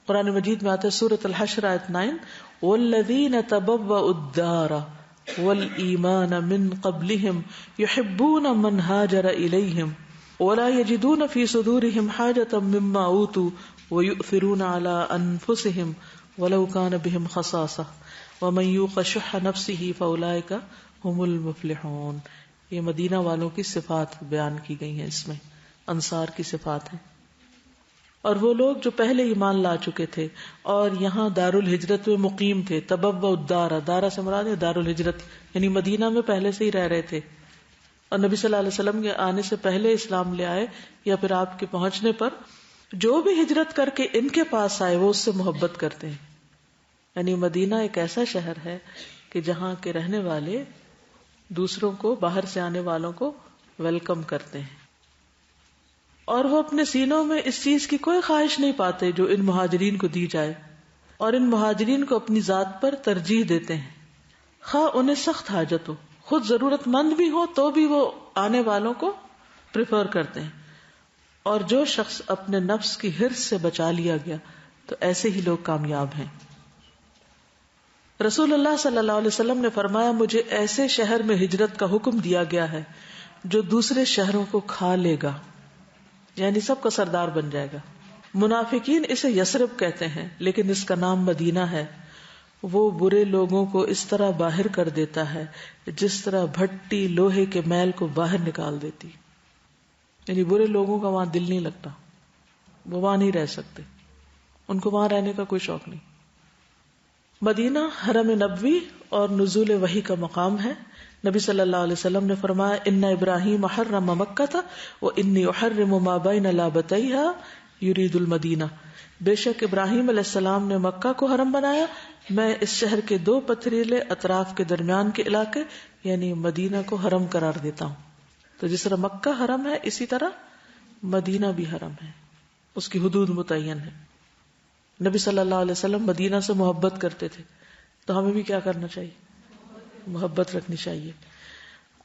قرآن مجید میں آتا ہے سورۃ الحشر آیت 9 والذین تبوؤا الدار والایمان من قبلہم یحبون من ہاجر الیہم ولا یجدون فی صدورہم حاجۃ مما اوتوا ویؤثرون علی انفسہم ولو کان بہم خصاصہ ومن یوق شح نفسہ فاولئک هم المفلحون. یہ مدینہ والوں کی صفات بیان کی گئی ہیں، اس میں انصار کی صفات ہیں. اور وہ لوگ جو پہلے ایمان لا چکے تھے اور یہاں دار الہجرت میں مقیم تھے. تبوؤا الدار، دارا سے مراد ہے دار الہجرت، یعنی مدینہ میں پہلے سے ہی رہ رہے تھے اور نبی صلی اللہ علیہ وسلم کے آنے سے پہلے اسلام لے آئے یا پھر آپ کے پہنچنے پر جو بھی ہجرت کر کے ان کے پاس آئے وہ اس سے محبت کرتے ہیں. یعنی مدینہ ایک ایسا شہر ہے کہ جہاں کے رہنے والے دوسروں کو، باہر سے آنے والوں کو ویلکم کرتے ہیں، اور وہ اپنے سینوں میں اس چیز کی کوئی خواہش نہیں پاتے جو ان مہاجرین کو دی جائے، اور ان مہاجرین کو اپنی ذات پر ترجیح دیتے ہیں، خواہ انہیں سخت حاجت ہو، خود ضرورت مند بھی ہو تو بھی وہ آنے والوں کو پریفر کرتے ہیں۔ اور جو شخص اپنے نفس کی حرص سے بچا لیا گیا تو ایسے ہی لوگ کامیاب ہیں۔ رسول اللہ صلی اللہ علیہ وسلم نے فرمایا، مجھے ایسے شہر میں ہجرت کا حکم دیا گیا ہے جو دوسرے شہروں کو کھا لے گا، یعنی سب کا سردار بن جائے گا۔ منافقین اسے یثرب کہتے ہیں، لیکن اس کا نام مدینہ ہے۔ وہ برے لوگوں کو اس طرح باہر کر دیتا ہے جس طرح بھٹی لوہے کے میل کو باہر نکال دیتی، یعنی برے لوگوں کا وہاں دل نہیں لگتا، وہ وہاں نہیں رہ سکتے، ان کو وہاں رہنے کا کوئی شوق نہیں۔ مدینہ حرم نبوی اور نزول وحی کا مقام ہے۔ نبی صلی اللہ علیہ وسلم نے فرمایا، ان ابراہیم حرم مکہ وانی احرم ما بین لابتیہا یرید المدینہ، بے شک ابراہیم علیہ السلام نے مکہ کو حرم بنایا، میں اس شہر کے 2 پتھریلے اطراف کے درمیان کے علاقے یعنی مدینہ کو حرم قرار دیتا ہوں۔ تو جس طرح مکہ حرم ہے اسی طرح مدینہ بھی حرم ہے، اس کی حدود متعین ہے۔ نبی صلی اللہ علیہ وسلم مدینہ سے محبت کرتے تھے، تو ہمیں بھی کیا کرنا چاہیے؟ محبت رکھنی چاہیے۔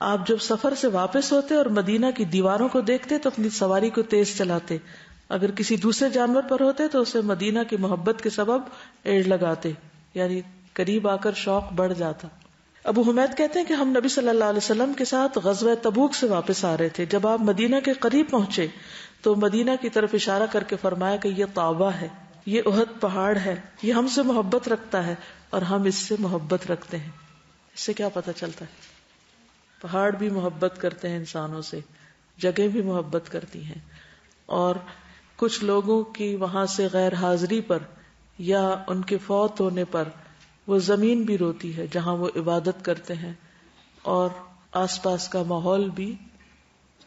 آپ جب سفر سے واپس ہوتے اور مدینہ کی دیواروں کو دیکھتے تو اپنی سواری کو تیز چلاتے، اگر کسی دوسرے جانور پر ہوتے تو اسے مدینہ کی محبت کے سبب ایڑ لگاتے، یعنی قریب آ کر شوق بڑھ جاتا۔ ابو حمید کہتے ہیں کہ ہم نبی صلی اللہ علیہ وسلم کے ساتھ غزوہ تبوک سے واپس آ رہے تھے، جب آپ مدینہ کے قریب پہنچے تو مدینہ کی طرف اشارہ کر کے فرمایا کہ یہ طابہ ہے، یہ احد پہاڑ ہے، یہ ہم سے محبت رکھتا ہے اور ہم اس سے محبت رکھتے ہیں۔ اس سے کیا پتہ چلتا ہے؟ پہاڑ بھی محبت کرتے ہیں انسانوں سے، جگہ بھی محبت کرتی ہیں، اور کچھ لوگوں کی وہاں سے غیر حاضری پر یا ان کے فوت ہونے پر وہ زمین بھی روتی ہے جہاں وہ عبادت کرتے ہیں، اور آس پاس کا ماحول بھی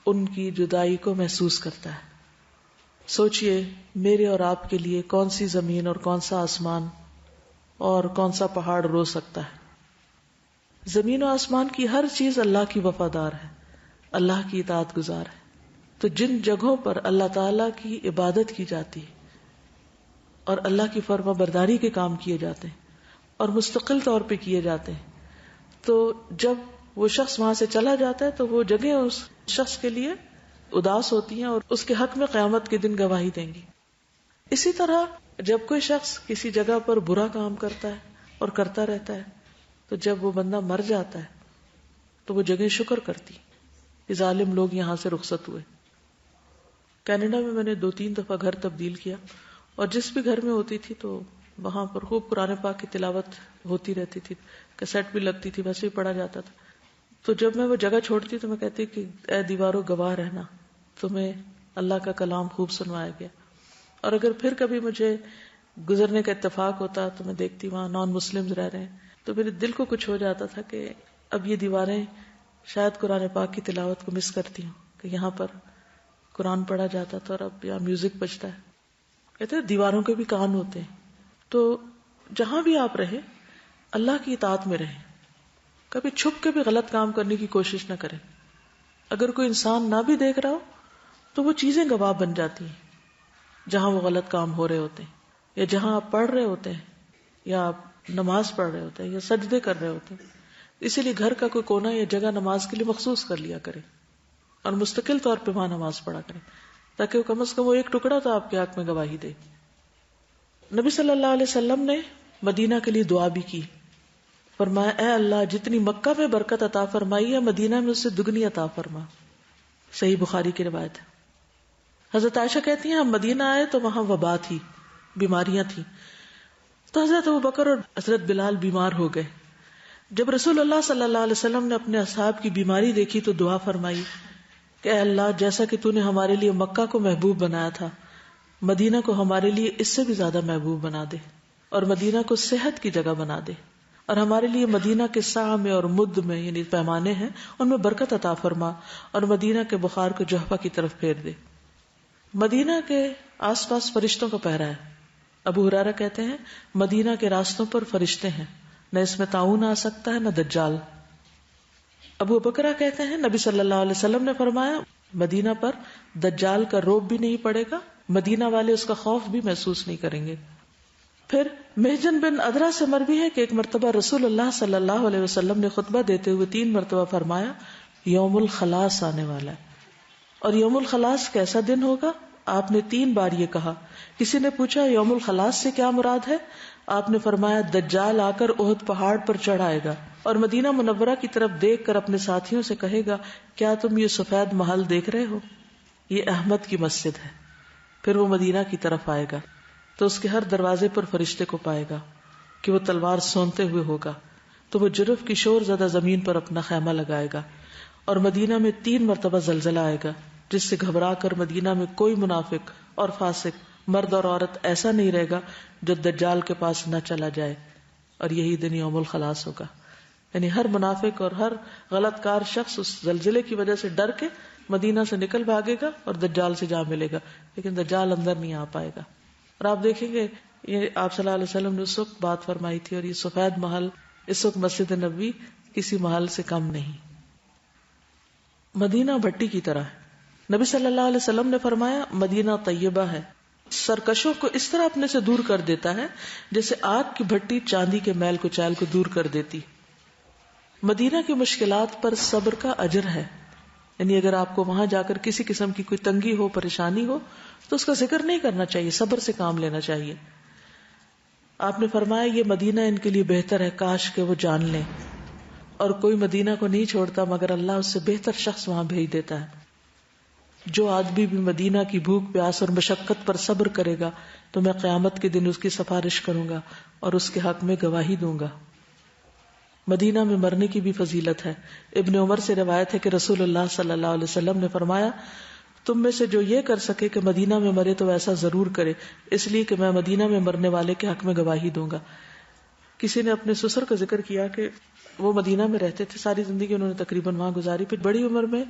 ان کی جدائی کو محسوس کرتا ہے۔ سوچئے میرے اور آپ کے لیے کون سی زمین اور کون سا آسمان اور کون سا پہاڑ رو سکتا ہے؟ زمین و آسمان کی ہر چیز اللہ کی وفادار ہے، اللہ کی اطاعت گزار ہے۔ تو جن جگہوں پر اللہ تعالی کی عبادت کی جاتی ہے اور اللہ کی فرما برداری کے کام کیے جاتے ہیں اور مستقل طور پہ کیے جاتے ہیں، تو جب وہ شخص وہاں سے چلا جاتا ہے تو وہ جگہ اس شخص کے لیے اداس ہوتی ہیں اور اس کے حق میں قیامت کے دن گواہی دیں گی۔ اسی طرح جب کوئی شخص کسی جگہ پر برا کام کرتا ہے اور کرتا رہتا ہے تو جب وہ بندہ مر جاتا ہے تو وہ جگہ شکر کرتی کہ ظالم لوگ یہاں سے رخصت ہوئے۔ کینیڈا میں میں نے 2-3 دفعہ گھر تبدیل کیا، اور جس بھی گھر میں ہوتی تھی تو وہاں پر خوب قرآن پاک کی تلاوت ہوتی رہتی تھی، کیسٹ بھی لگتی تھی، ویسے بھی پڑھا جاتا تھا۔ تو جب میں وہ جگہ چھوڑتی تو میں کہتی کہ اے دیواروں گواہ رہنا، تمہیں اللہ کا کلام خوب سنوایا گیا۔ اور اگر پھر کبھی مجھے گزرنے کا اتفاق ہوتا تو میں دیکھتی وہاں نان مسلمز رہ رہے ہیں تو میرے دل کو کچھ ہو جاتا تھا کہ اب یہ دیواریں شاید قرآن پاک کی تلاوت کو مس کرتی ہوں، کہ یہاں پر قرآن پڑھا جاتا تھا اور اب یہاں میوزک بجتا ہے۔ کہتے ہیں دیواروں کے بھی کان ہوتے ہیں، تو جہاں بھی آپ رہیں اللہ کی اطاعت میں رہیں، کبھی چھپ کے بھی غلط کام کرنے کی کوشش نہ کریں۔ اگر کوئی انسان نہ بھی دیکھ رہا ہو تو وہ چیزیں گواہ بن جاتی ہیں جہاں وہ غلط کام ہو رہے ہوتے ہیں، یا جہاں آپ پڑھ رہے ہوتے ہیں، یا آپ نماز پڑھ رہے ہوتے ہیں، یا سجدے کر رہے ہوتے ہیں۔ اسی لیے گھر کا کوئی کونا یا جگہ نماز کے لیے مخصوص کر لیا کرے اور مستقل طور پہ وہاں نماز پڑھا کریں، تاکہ وہ کم از کم وہ ایک ٹکڑا تو آپ کے حق میں گواہی دے۔ نبی صلی اللہ علیہ وسلم نے مدینہ کے لیے دعا بھی کی، فرمایا اے اللہ جتنی مکہ میں برکت عطا فرمائی ہے مدینہ میں اس سے دگنی عطا فرما۔ صحیح بخاری کی روایت ہے۔ حضرت عائشہ کہتی ہیں ہم مدینہ آئے تو وہاں وبا تھی، بیماریاں تھیں، تو حضرت ابوبکر اور حضرت بلال بیمار ہو گئے۔ جب رسول اللہ صلی اللہ علیہ وسلم نے اپنے اصحاب کی بیماری دیکھی تو دعا فرمائی کہ اے اللہ جیسا کہ تو نے ہمارے لیے مکہ کو محبوب بنایا تھا، مدینہ کو ہمارے لیے اس سے بھی زیادہ محبوب بنا دے، اور مدینہ کو صحت کی جگہ بنا دے، اور ہمارے لیے مدینہ کے ساع میں اور مد میں یعنی پیمانے ہیں ان میں برکت عطا فرما، اور مدینہ کے بخار کو جحفہ کی طرف پھیر دے۔ مدینہ کے آس پاس فرشتوں کا پہرا ہے۔ ابو ہریرہ کہتے ہیں مدینہ کے راستوں پر فرشتے ہیں، نہ اس میں طاعون آ سکتا ہے نہ دجال. ابو بکرہ کہتے ہیں نبی صلی اللہ علیہ وسلم نے فرمایا مدینہ پر دجال کا رعب بھی نہیں پڑے گا، مدینہ والے اس کا خوف بھی محسوس نہیں کریں گے. پھر محجن بن ادرا سے مروی ہے کہ ایک مرتبہ رسول اللہ صلی اللہ علیہ وسلم نے خطبہ دیتے ہوئے 3 مرتبہ فرمایا یوم الخلاص آنے والا ہے. اور یوم الخلاص کیسا دن ہوگا؟ آپ نے 3 بار یہ کہا. کسی نے پوچھا یوم الخلاص سے کیا مراد ہے؟ آپ نے فرمایا دجال آ کر احد پہاڑ پر چڑھ آئے گا اور مدینہ منورہ کی طرف دیکھ کر اپنے ساتھیوں سے کہے گا کیا تم یہ سفید محل دیکھ رہے ہو؟ یہ احمد کی مسجد ہے. پھر وہ مدینہ کی طرف آئے گا تو اس کے ہر دروازے پر فرشتے کو پائے گا کہ وہ تلوار سونتے ہوئے ہوگا، تو وہ جرف کی شور زدہ زمین پر اپنا خیمہ لگائے گا اور مدینہ میں 3 مرتبہ زلزلہ آئے گا جس سے گھبرا کر مدینہ میں کوئی منافق اور فاسق مرد اور عورت ایسا نہیں رہے گا جو دجال کے پاس نہ چلا جائے، اور یہی دن یوم الخلاص ہوگا. یعنی ہر منافق اور ہر غلط کار شخص اس زلزلے کی وجہ سے ڈر کے مدینہ سے نکل بھاگے گا اور دجال سے جا ملے گا، لیکن دجال اندر نہیں آ پائے گا. اور آپ دیکھیں گے یہ آپ صلی اللہ علیہ وسلم نے اس وقت بات فرمائی تھی، اور یہ سفید محل اس وقت مسجد نبوی کسی محل سے کم نہیں. مدینہ بھٹی کی طرح ہے. نبی صلی اللہ علیہ وسلم نے فرمایا مدینہ طیبہ ہے، سرکشوں کو اس طرح اپنے سے دور کر دیتا ہے جیسے آگ کی بھٹی چاندی کے میل کو چال کو دور کر دیتی. مدینہ کی مشکلات پر صبر کا اجر ہے. یعنی اگر آپ کو وہاں جا کر کسی قسم کی کوئی تنگی ہو، پریشانی ہو، تو اس کا ذکر نہیں کرنا چاہیے، صبر سے کام لینا چاہیے. آپ نے فرمایا یہ مدینہ ان کے لیے بہتر ہے، کاش کہ وہ جان لیں. اور کوئی مدینہ کو نہیں چھوڑتا مگر اللہ اس سے بہتر شخص وہاں بھیج دیتا ہے. جو آدمی بھی مدینہ کی بھوک پیاس اور مشقت پر صبر کرے گا تو میں قیامت کے دن اس کی سفارش کروں گا اور اس کے حق میں گواہی دوں گا. مدینہ میں مرنے کی بھی فضیلت ہے. ابن عمر سے روایت ہے کہ رسول اللہ صلی اللہ علیہ وسلم نے فرمایا تم میں سے جو یہ کر سکے کہ مدینہ میں مرے تو ایسا ضرور کرے، اس لیے کہ میں مدینہ میں مرنے والے کے حق میں گواہی دوں گا. کسی نے اپنے سسر کا ذکر کیا کہ وہ مدینہ میں رہتے تھے، ساری زندگی انہوں نے تقریباً وہاں گزاری، پھر بڑی عمر میں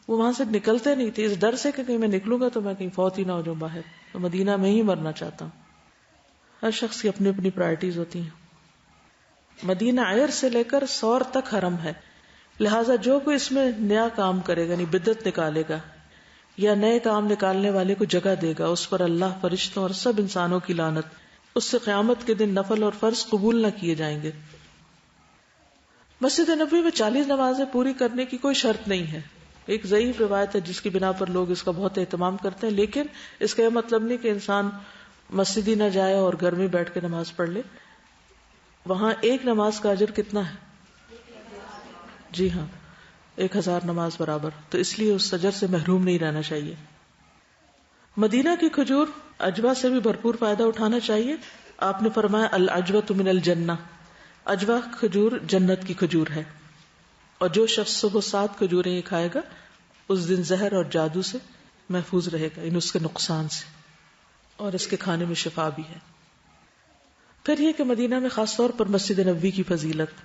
وہ وہاں سے نکلتے نہیں تھے اس ڈر سے کہ کہیں میں نکلوں گا تو میں کہیں فوت ہی نہ ہو جاؤں باہر، تو مدینہ میں ہی مرنا چاہتا ہوں. ہر شخص کی اپنی اپنی پرائرٹیز ہوتی ہیں. مدینہ عیر سے لے کر سور تک حرم ہے، لہٰذا جو کوئی اس میں نیا کام کرے گا، یعنی بدعت نکالے گا یا نئے کام نکالنے والے کو جگہ دے گا، اس پر اللہ، فرشتوں اور سب انسانوں کی لعنت. اس سے قیامت کے دن نفل اور فرض قبول نہ کیے جائیں گے. مسجد نبوی میں 40 نمازیں پوری کرنے کی کوئی شرط نہیں ہے. ایک ضعیف روایت ہے جس کی بنا پر لوگ اس کا بہت اہتمام کرتے ہیں، لیکن اس کا یہ مطلب نہیں کہ انسان مسجد ہی نہ جائے اور گھر میں بیٹھ کے نماز پڑھ لے. وہاں ایک نماز کا اجر کتنا ہے؟ جی ہاں، 1000 نماز برابر. تو اس لیے اس اجر سے محروم نہیں رہنا چاہیے. مدینہ کی کھجور عجوہ سے بھی بھرپور فائدہ اٹھانا چاہیے. آپ نے فرمایا العجوۃ من الجنہ، عجوہ کھجور جنت کی کھجور ہے، اور جو شخص صبح 7 کھجوریں یہ کھائے گا اس دن زہر اور جادو سے محفوظ رہے گا، اس کے نقصان سے، اور اس کے کھانے میں شفا بھی ہے. پھر یہ کہ مدینہ میں خاص طور پر مسجد نبوی کی فضیلت.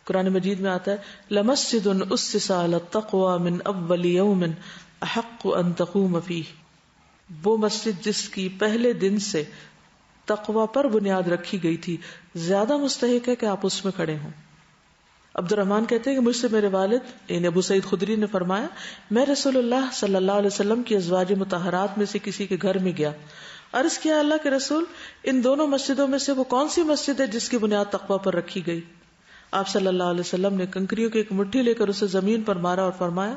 قرآن مجید میں آتا ہے لَمَسْجِدٌ أُسِّسَ عَلَى التَّقْوَى مِنْ أَوَّلِ يَوْمٍ أَحَقُّ أَن تَقُومَ فِيهِ، وہ مسجد جس کی پہلے دن سے تقوی پر بنیاد رکھی گئی تھی زیادہ مستحق ہے کہ آپ اس میں کھڑے ہوں. عبد الرحمن کہتے ہیں کہ مجھ سے میرے والد یعنی ابو سعید خدری نے فرمایا میں رسول اللہ صلی اللہ علیہ وسلم کی ازواج مطہرات میں سے کسی کے گھر میں گیا، عرض کیا اللہ کے رسول ان دونوں مسجدوں میں سے وہ کون سی مسجد ہے جس کی بنیاد تقوی پر رکھی گئی؟ آپ صلی اللہ علیہ وسلم نے کنکریوں کی ایک مٹھی لے کر اسے زمین پر مارا اور فرمایا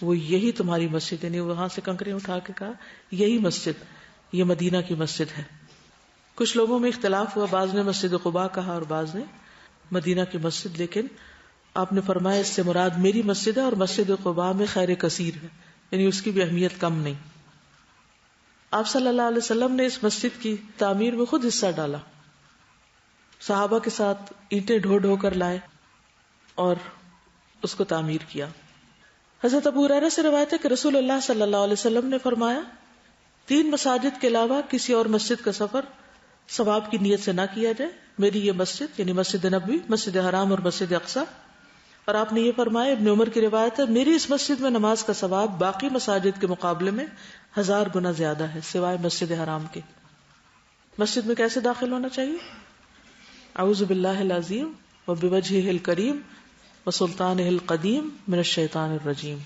وہ یہی تمہاری مسجد، یعنی وہاں سے کنکریاں اٹھا کے کہا یہی مسجد، یہ مدینہ کی مسجد ہے. کچھ لوگوں میں اختلاف ہوا، بعض نے مسجد قباء کہا اور بعض نے مدینہ کی مسجد، لیکن آپ نے فرمایا اس سے مراد میری مسجد ہے اور مسجد قباء میں خیر کثیر ہے، یعنی اس کی بھی اہمیت کم نہیں. آپ صلی اللہ علیہ وسلم نے اس مسجد کی تعمیر میں خود حصہ ڈالا، صحابہ کے ساتھ اینٹیں ڈھو ڈھو کر لائے اور اس کو تعمیر کیا. حضرت ابو ہریرہ سے روایت ہے کہ رسول اللہ صلی اللہ علیہ وسلم نے فرمایا 3 مساجد کے علاوہ کسی اور مسجد کا سفر ثواب کی نیت سے نہ کیا جائے، میری یہ مسجد یعنی مسجد نبوی، مسجد حرام اور مسجد اقصی. اور آپ نے یہ فرمایا ابن عمر کی روایت ہے میری اس مسجد میں نماز کا ثواب باقی مساجد کے مقابلے میں 1000 گنا زیادہ ہے سوائے مسجد حرام کے. مسجد میں کیسے داخل ہونا چاہیے؟ اعوذ باللہ العظیم وبوجہہ الکریم وسلطانہ القدیم من الشیطان الرجیم،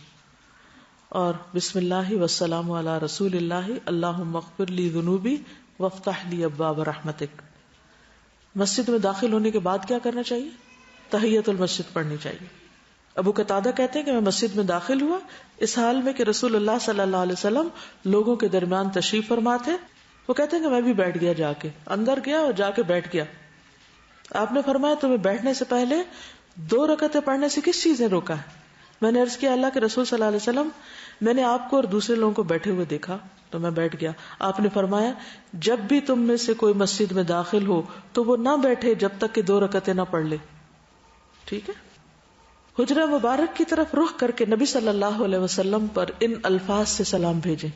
اور بسم اللہ والسلام علی رسول اللہ اللہم اغفر لی ذنوبی وافتح لی ابواب رحمتک۔ مسجد میں داخل ہونے کے بعد کیا کرنا چاہیے؟ تحیۃ المسجد پڑھنی چاہیے۔ ابو قتادہ کہتے ہیں کہ میں مسجد میں داخل ہوا اس حال میں کہ رسول اللہ صلی اللہ علیہ وسلم لوگوں کے درمیان تشریف فرما تھے۔ وہ کہتے ہیں کہ میں بھی بیٹھ گیا، جا کے اندر گیا اور جا کے بیٹھ گیا۔ آپ نے فرمایا تمہیں بیٹھنے سے پہلے 2 رکعتیں پڑھنے سے کس چیز نے روکا ہے؟ میں نے عرض کیا اللہ کے رسول صلی اللہ علیہ وسلم میں نے آپ کو اور دوسرے لوگوں کو بیٹھے ہوئے دیکھا تو میں بیٹھ گیا۔ آپ نے فرمایا جب بھی تم میں سے کوئی مسجد میں داخل ہو تو وہ نہ بیٹھے جب تک کہ 2 رکعتیں نہ پڑھ لے۔ ٹھیک ہے، حجرہ مبارک کی طرف رخ کر کے نبی صلی اللہ علیہ وسلم پر ان الفاظ سے سلام بھیجیں: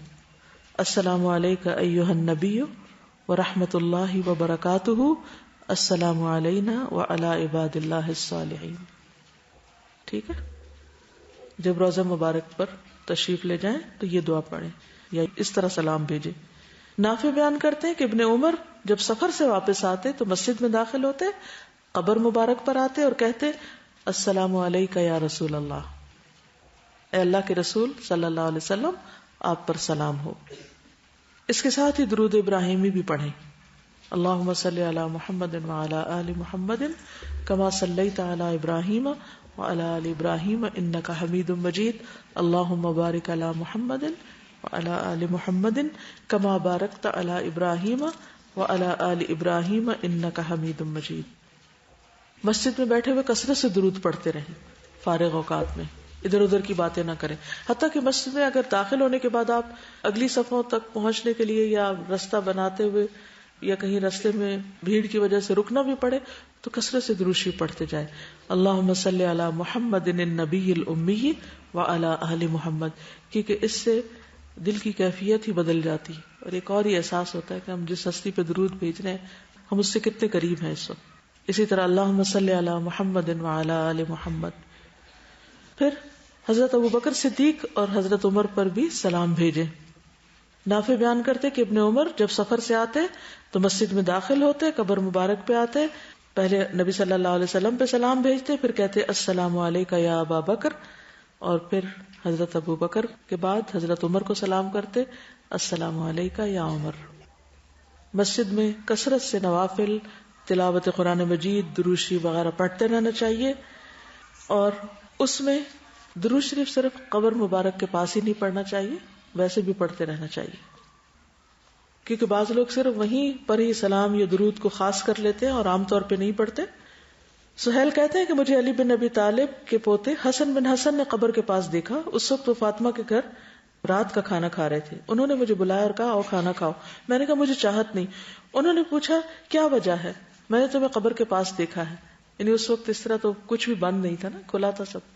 السلام علیک ایھا النبی ورحمۃ اللہ وبرکاتہ، السلام علینا وعلی عباد اللہ الصالحین۔ ٹھیک ہے، جب روضہ مبارک پر تشریف لے جائیں تو یہ دعا پڑھیں یا اس طرح سلام بھیجیں۔ نافع بیان کرتے ہیں کہ ابن عمر جب سفر سے واپس آتے تو مسجد میں داخل ہوتے، قبر مبارک پر آتے اور کہتے السلام علیک یا رسول اللہ، اے اللہ کے رسول صلی اللہ علیہ وسلم آپ پر سلام ہو۔ اس کے ساتھ ہی درود ابراہیمی بھی پڑھیں: اللہم صلی علی محمد وعلی آل محمد کما صلیت علی ابراہیم وعلی آل ابراہیم انک حمید مجید، اللہم بارک علی محمد وعلی آل محمد کما بارکت علی ابراہیم وعلی آل ابراہیم انک حمید مجید۔ مسجد میں بیٹھے ہوئے کثرت سے درود پڑھتے رہیں، فارغ اوقات میں ادھر ادھر کی باتیں نہ کریں۔ حتیٰ کہ مسجد میں اگر داخل ہونے کے بعد آپ اگلی صفوں تک پہنچنے کے لیے یا رستہ بناتے ہوئے یا کہیں رستے میں بھیڑ کی وجہ سے رکنا بھی پڑے تو کثرت سے درود شریف پڑھتے جائیں۔ اللہم صلی علی محمد النبی الامی وعلی آل محمد، کیونکہ اس سے دل کی کیفیت ہی بدل جاتی اور ایک اور ہی احساس ہوتا ہے کہ ہم جس ہستی پہ درود بھیج رہے ہیں ہم اس سے کتنے قریب ہیں اس وقت۔ اسی طرح اللہم صلی علی محمد وعلی آل محمد۔ پھر حضرت ابوبکر صدیق اور حضرت عمر پر بھی سلام بھیجیں۔ نافع بیان کرتے کہ ابن عمر جب سفر سے آتے تو مسجد میں داخل ہوتے، قبر مبارک پہ آتے، پہلے نبی صلی اللہ علیہ وسلم پہ سلام بھیجتے، پھر کہتے السلام علیک یا ابا بکر، اور پھر حضرت ابو بکر کے بعد حضرت عمر کو سلام کرتے السلام علیک یا عمر۔ مسجد میں کثرت سے نوافل، تلاوت قرآن مجید، درود شریف وغیرہ پڑھتے رہنا چاہیے، اور اس میں درود شریف صرف قبر مبارک کے پاس ہی نہیں پڑھنا چاہیے، ویسے بھی پڑھتے رہنا چاہیے، کیونکہ بعض لوگ صرف وہیں پر ہی سلام یا درود کو خاص کر لیتے ہیں اور عام طور پہ نہیں پڑھتے۔ سہیل کہتے ہیں کہ مجھے علی بن ابی طالب کے پوتے حسن بن حسن نے قبر کے پاس دیکھا۔ اس وقت وہ فاطمہ کے گھر رات کا کھانا کھا رہے تھے۔ انہوں نے مجھے بلایا اور کہا آؤ کھانا کھاؤ۔ میں نے کہا مجھے چاہت نہیں۔ انہوں نے پوچھا کیا وجہ ہے؟ میں نے تمہیں قبر کے پاس دیکھا ہے۔ یعنی اس وقت اس طرح تو کچھ بھی بند نہیں تھا نا، کھلا تھا سب۔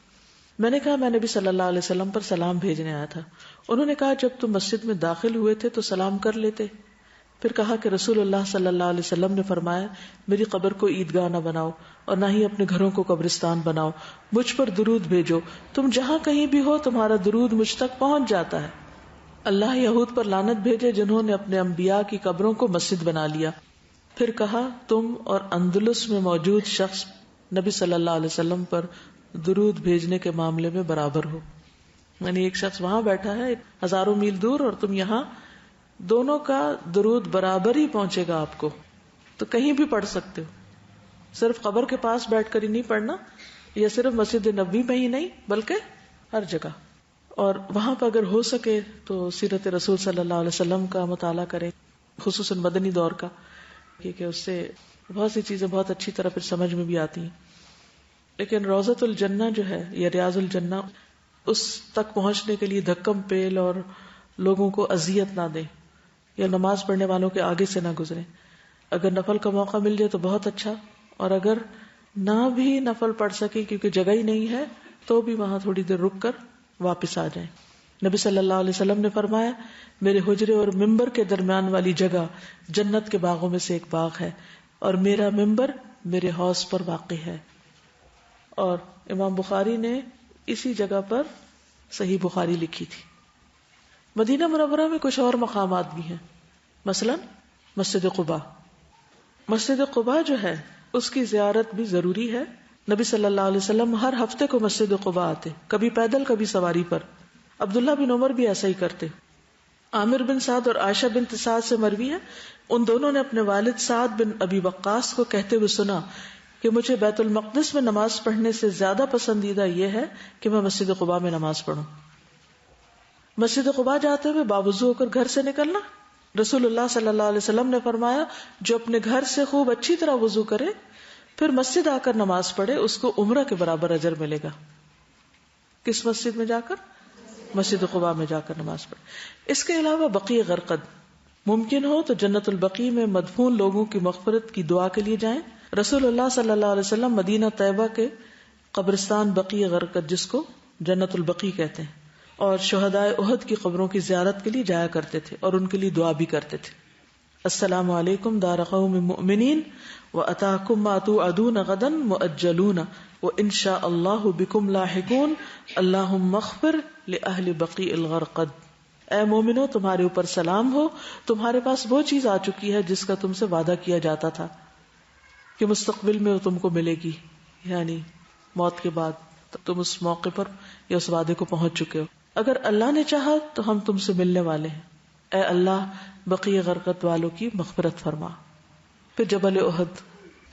میں نے کہا میں نبی صلی اللہ علیہ وسلم پر سلام بھیجنے آیا تھا۔ انہوں نے کہا جب تم مسجد میں داخل ہوئے تھے تو سلام کر لیتے۔ پھر کہا کہ رسول اللہ صلی اللہ علیہ وسلم نے فرمایا میری قبر کو عیدگاہ نہ بناؤ اور نہ ہی اپنے گھروں کو قبرستان بناؤ، مجھ پر درود بھیجو، تم جہاں کہیں بھی ہو تمہارا درود مجھ تک پہنچ جاتا ہے۔ اللہ یہود پر لعنت بھیجے جنہوں نے اپنے انبیاء کی قبروں کو مسجد بنا لیا۔ پھر کہا تم اور اندلس میں موجود شخص نبی صلی اللہ علیہ وسلم پر درود بھیجنے کے معاملے میں برابر ہو، یعنی ایک شخص وہاں بیٹھا ہے ہزاروں میل دور اور تم یہاں، دونوں کا درود برابر ہی پہنچے گا آپ کو۔ تو کہیں بھی پڑھ سکتے ہو، صرف قبر کے پاس بیٹھ کر ہی نہیں پڑھنا، یا صرف مسجد نبوی میں ہی نہیں بلکہ ہر جگہ۔ اور وہاں پہ اگر ہو سکے تو سیرت رسول صلی اللہ علیہ وسلم کا مطالعہ کریں، خصوصاً مدنی دور کا، کیونکہ اس سے بہت سی چیزیں بہت اچھی طرح پھر سمجھ میں بھی آتی ہیں۔ لیکن روضۃ الجنہ جو ہے یا ریاض الجنہ، اس تک پہنچنے کے لیے دھکم پیل اور لوگوں کو اذیت نہ دیں، یا نماز پڑھنے والوں کے آگے سے نہ گزریں۔ اگر نفل کا موقع مل جائے تو بہت اچھا، اور اگر نہ بھی نفل پڑھ سکے کیونکہ جگہ ہی نہیں ہے تو بھی وہاں تھوڑی دیر رک کر واپس آ جائیں۔ نبی صلی اللہ علیہ وسلم نے فرمایا میرے حجرے اور ممبر کے درمیان والی جگہ جنت کے باغوں میں سے ایک باغ ہے، اور میرا ممبر میرے حوض پر واقع ہے۔ اور امام بخاری نے اسی جگہ پر صحیح بخاری لکھی تھی۔ مدینہ منورہ میں کچھ اور مقامات بھی ہیں، مثلا مسجد قباء۔ مسجد قباء جو ہے اس کی زیارت بھی ضروری ہے. نبی صلی اللہ علیہ وسلم ہر ہفتے کو مسجد قباء آتے، کبھی پیدل کبھی سواری پر. عبداللہ بن عمر بھی ایسا ہی کرتے. عامر بن سعد اور عائشہ بنت سعد سے مروی ہے، ان دونوں نے اپنے والد سعد بن ابی وقاص کو کہتے ہوئے سنا کہ مجھے بیت المقدس میں نماز پڑھنے سے زیادہ پسندیدہ یہ ہے کہ میں مسجد قباء میں نماز پڑھوں. مسجد قباء جاتے ہوئے باوضو ہو کر گھر سے نکلنا. رسول اللہ صلی اللہ علیہ وسلم نے فرمایا جو اپنے گھر سے خوب اچھی طرح وضو کرے پھر مسجد آ کر نماز پڑھے اس کو عمرہ کے برابر اجر ملے گا. کس مسجد میں جا کر؟ مسجد قباء میں جا کر نماز پڑھے. اس کے علاوہ بقیع غرقد، ممکن ہو تو جنت البقیع میں مدفون لوگوں کی مغفرت کی دعا کے لیے جائیں. رسول اللہ صلی اللہ علیہ وسلم مدینہ طیبہ کے قبرستان بقیع غرقد، جس کو جنت البقیع کہتے ہیں، اور شہدائے احد کی قبروں کی زیارت کے لیے جایا کرتے تھے اور ان کے لیے دعا بھی کرتے تھے. السلام علیکم دار قوم مؤمنین واتاکم ما توعدون غدا مؤجلون وان شاء اللہ بکم لاحقون اللہم اغفر لأہل بقیع الغرقد. اے مومنو تمہارے اوپر سلام ہو، تمہارے پاس وہ چیز آ چکی ہے جس کا تم سے وعدہ کیا جاتا تھا کہ مستقبل میں وہ تم کو ملے گی، یعنی موت کے بعد تم اس موقع پر یا اس وعدے کو پہنچ چکے ہو. اگر اللہ نے چاہا تو ہم تم سے ملنے والے ہیں. اے اللہ بقیع غرقد والوں کی مغفرت فرما. پھر جبل احد،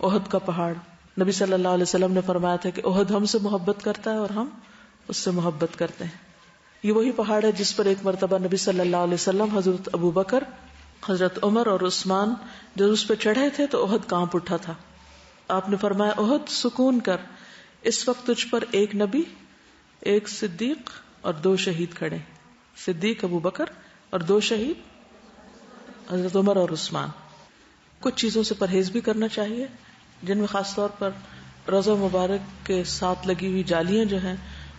احد کا پہاڑ. نبی صلی اللہ علیہ وسلم نے فرمایا تھا کہ احد ہم سے محبت کرتا ہے اور ہم اس سے محبت کرتے ہیں. یہ وہی پہاڑ ہے جس پر ایک مرتبہ نبی صلی اللہ علیہ وسلم، حضرت ابو بکر، حضرت عمر اور عثمان جب اس پہ چڑھے تھے تو احد کانپ اٹھا تھا. آپ نے فرمایا احد سکون کر، اس وقت تجھ پر ایک نبی، ایک صدیق اور 2 شہید کھڑے. صدیق ابو بکر اور 2 شہید حضرت عمر اور عثمان. کچھ چیزوں سے پرہیز بھی کرنا چاہیے جن میں خاص طور پر روضہ مبارک کے ساتھ لگی ہوئی جالیاں جو ہیں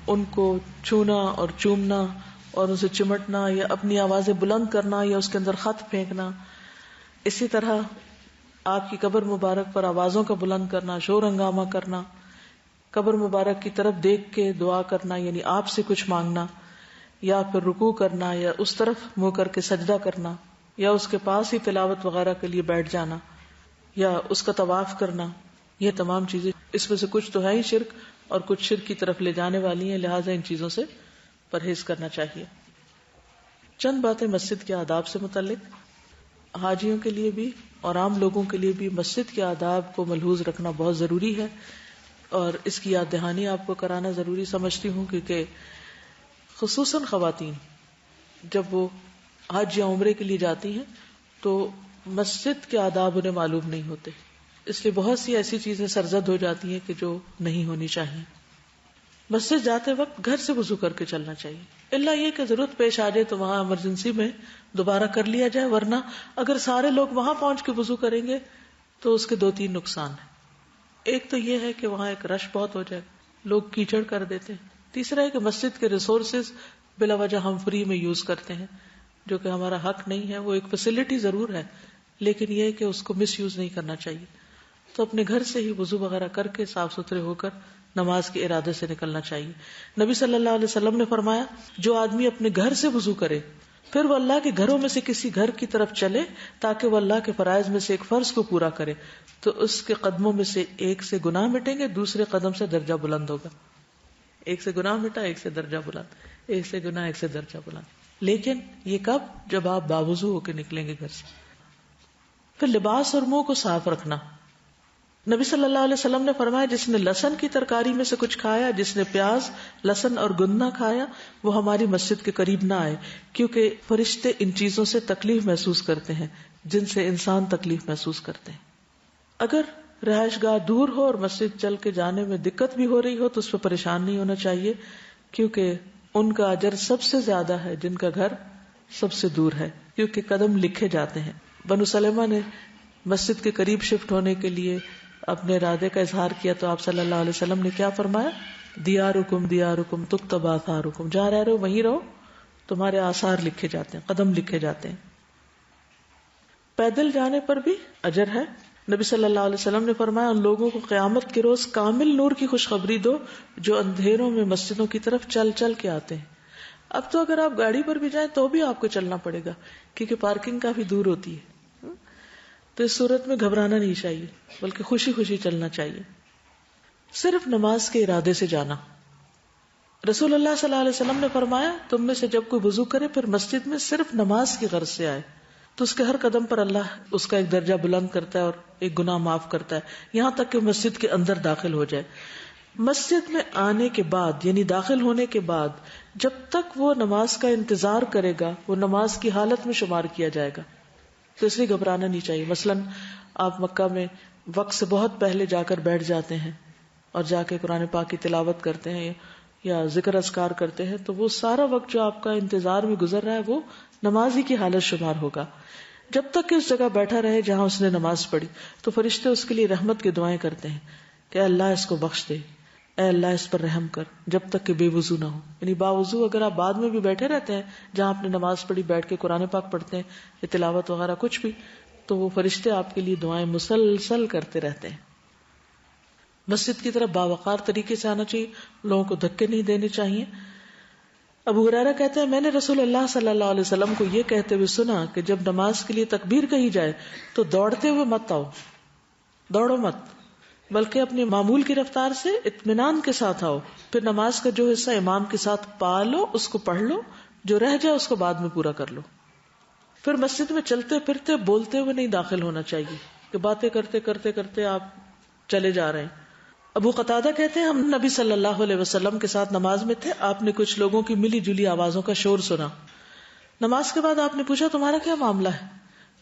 ان کو چھونا اور چومنا اور اسے چمٹنا یا اپنی آوازیں بلند کرنا یا اس کے اندر خط پھینکنا. اسی طرح آپ کی قبر مبارک پر آوازوں کا بلند کرنا، شور ہنگامہ کرنا، قبر مبارک کی طرف دیکھ کے دعا کرنا یعنی آپ سے کچھ مانگنا، یا پھر رکوع کرنا یا اس طرف منہ کر کے سجدہ کرنا، یا اس کے پاس ہی تلاوت وغیرہ کے لیے بیٹھ جانا، یا اس کا طواف کرنا. یہ تمام چیزیں اس میں سے کچھ تو ہے ہی شرک اور کچھ شرک کی طرف لے جانے والی ہیں، لہٰذا ان چیزوں سے پرہیز کرنا چاہیے. چند باتیں مسجد کے آداب سے متعلق. حاجیوں کے لیے بھی اور عام لوگوں کے لیے بھی مسجد کے آداب کو ملحوظ رکھنا بہت ضروری ہے، اور اس کی یاد دہانی آپ کو کرانا ضروری سمجھتی ہوں، کیونکہ خصوصاً خواتین جب وہ حج یا عمرے کے لیے جاتی ہیں تو مسجد کے آداب انہیں معلوم نہیں ہوتے، اس لیے بہت سی ایسی چیزیں سرزد ہو جاتی ہیں کہ جو نہیں ہونی چاہیے. مسجد جاتے وقت گھر سے وضو کر کے چلنا چاہیے، الا یہ کہ ضرورت پیش آ جائے تو وہاں ایمرجنسی میں دوبارہ کر لیا جائے، ورنہ اگر سارے لوگ وہاں پہنچ کے وضو کریں گے تو اس کے 2-3 نقصان ہیں. ایک تو یہ ہے کہ وہاں ایک رش بہت ہو جائے، لوگ کیچڑ کر دیتے ہیں. تیسرا ہے کہ مسجد کے ریسورسز بلا وجہ ہم فری میں یوز کرتے ہیں، جو کہ ہمارا حق نہیں ہے. وہ ایک فیسلٹی ضرور ہے لیکن یہ ہے کہ اس کو مس یوز نہیں کرنا چاہیے. تو اپنے گھر سے ہی وضو وغیرہ کر کے صاف ستھرے ہو کر نماز کے ارادے سے نکلنا چاہیے. نبی صلی اللہ علیہ وسلم نے فرمایا جو آدمی اپنے گھر سے وضو کرے پھر وہ اللہ کے گھروں میں سے کسی گھر کی طرف چلے تاکہ وہ اللہ کے فرائض میں سے ایک فرض کو پورا کرے تو اس کے قدموں میں سے ایک سے گناہ مٹیں گے، دوسرے قدم سے درجہ بلند ہوگا. ایک سے گناہ مٹا، ایک سے درجہ بلند، ایک سے گناہ، ایک سے درجہ بلند. لیکن یہ کب؟ جب آپ باوضو ہو کے نکلیں گے گھر سے. پھر لباس اور منہ کو صاف رکھنا. نبی صلی اللہ علیہ وسلم نے فرمایا جس نے لہسن کی ترکاری میں سے کچھ کھایا، جس نے پیاز، لہسن اور گندنا کھایا، وہ ہماری مسجد کے قریب نہ آئے، کیونکہ فرشتے ان چیزوں سے تکلیف محسوس کرتے ہیں جن سے انسان تکلیف محسوس کرتے ہیں. اگر رہائش گاہ دور ہو اور مسجد چل کے جانے میں دقت بھی ہو رہی ہو تو اس پہ پریشان نہیں ہونا چاہیے، کیونکہ ان کا اجر سب سے زیادہ ہے جن کا گھر سب سے دور ہے، کیونکہ قدم لکھے جاتے ہیں. بنو سلمہ نے مسجد کے قریب شفٹ ہونے کے لیے اپنے ارادے کا اظہار کیا تو آپ صلی اللہ علیہ وسلم نے کیا فرمایا؟ دیارکم دیارکم تکتب آثارکم، جہاں رہ رہے ہو وہیں رہو، تمہارے آثار لکھے جاتے ہیں، قدم لکھے جاتے ہیں. پیدل جانے پر بھی اجر ہے. نبی صلی اللہ علیہ وسلم نے فرمایا ان لوگوں کو قیامت کے روز کامل نور کی خوشخبری دو جو اندھیروں میں مسجدوں کی طرف چل چل کے آتے ہیں. اب تو اگر آپ گاڑی پر بھی جائیں تو بھی آپ کو چلنا پڑے گا کیونکہ پارکنگ کافی دور ہوتی ہے. تو اس صورت میں گھبرانا نہیں چاہیے، بلکہ خوشی خوشی چلنا چاہیے. صرف نماز کے ارادے سے جانا. رسول اللہ صلی اللہ علیہ وسلم نے فرمایا تم میں سے جب کوئی وضو کرے پھر مسجد میں صرف نماز کی غرض سے آئے تو اس کے ہر قدم پر اللہ اس کا ایک درجہ بلند کرتا ہے اور ایک گناہ معاف کرتا ہے، یہاں تک کہ مسجد کے اندر داخل ہو جائے. مسجد میں آنے کے بعد یعنی داخل ہونے کے بعد جب تک وہ نماز کا انتظار کرے گا وہ نماز کی حالت میں شمار کیا جائے گا. تو اس لیے گھبرانا نہیں چاہیے. مثلاً آپ مکہ میں وقت سے بہت پہلے جا کر بیٹھ جاتے ہیں اور جا کے قرآن پاک کی تلاوت کرتے ہیں یا ذکر اذکار کرتے ہیں تو وہ سارا وقت جو آپ کا انتظار میں گزر رہا ہے وہ نماز ہی کی حالت شمار ہوگا. جب تک کہ اس جگہ بیٹھا رہے جہاں اس نے نماز پڑھی تو فرشتے اس کے لیے رحمت کی دعائیں کرتے ہیں کہ اے اللہ اس کو بخش دے، اے اللہ اس پر رحم کر، جب تک کہ بے وضو نہ ہو. یعنی باوضو اگر آپ بعد میں بھی بیٹھے رہتے ہیں جہاں آپ نے نماز پڑھی بیٹھ کے قرآن پاک پڑھتے ہیں یا تلاوت وغیرہ کچھ بھی، تو وہ فرشتے آپ کے لیے دعائیں مسلسل کرتے رہتے ہیں. مسجد کی طرف باوقار طریقے سے آنا چاہیے، لوگوں کو دھکے نہیں دینے چاہیے. ابو ہریرہ کہتے ہیں میں نے رسول اللہ صلی اللہ علیہ وسلم کو یہ کہتے ہوئے سنا کہ جب نماز کے لیے تکبیر کہی جائے تو دوڑتے ہوئے مت آؤ، دوڑو مت، بلکہ اپنی معمول کی رفتار سے اطمینان کے ساتھ آؤ. پھر نماز کا جو حصہ امام کے ساتھ پا لو اس کو پڑھ لو، جو رہ جائے اس کو بعد میں پورا کر لو. پھر مسجد میں چلتے پھرتے بولتے ہوئے نہیں داخل ہونا چاہیے کہ باتیں کرتے کرتے کرتے آپ چلے جا رہے ہیں. ابو قتادہ کہتے ہیں ہم نبی صلی اللہ علیہ وسلم کے ساتھ نماز میں تھے، آپ نے کچھ لوگوں کی ملی جلی آوازوں کا شور سنا. نماز کے بعد آپ نے پوچھا تمہارا کیا معاملہ ہے؟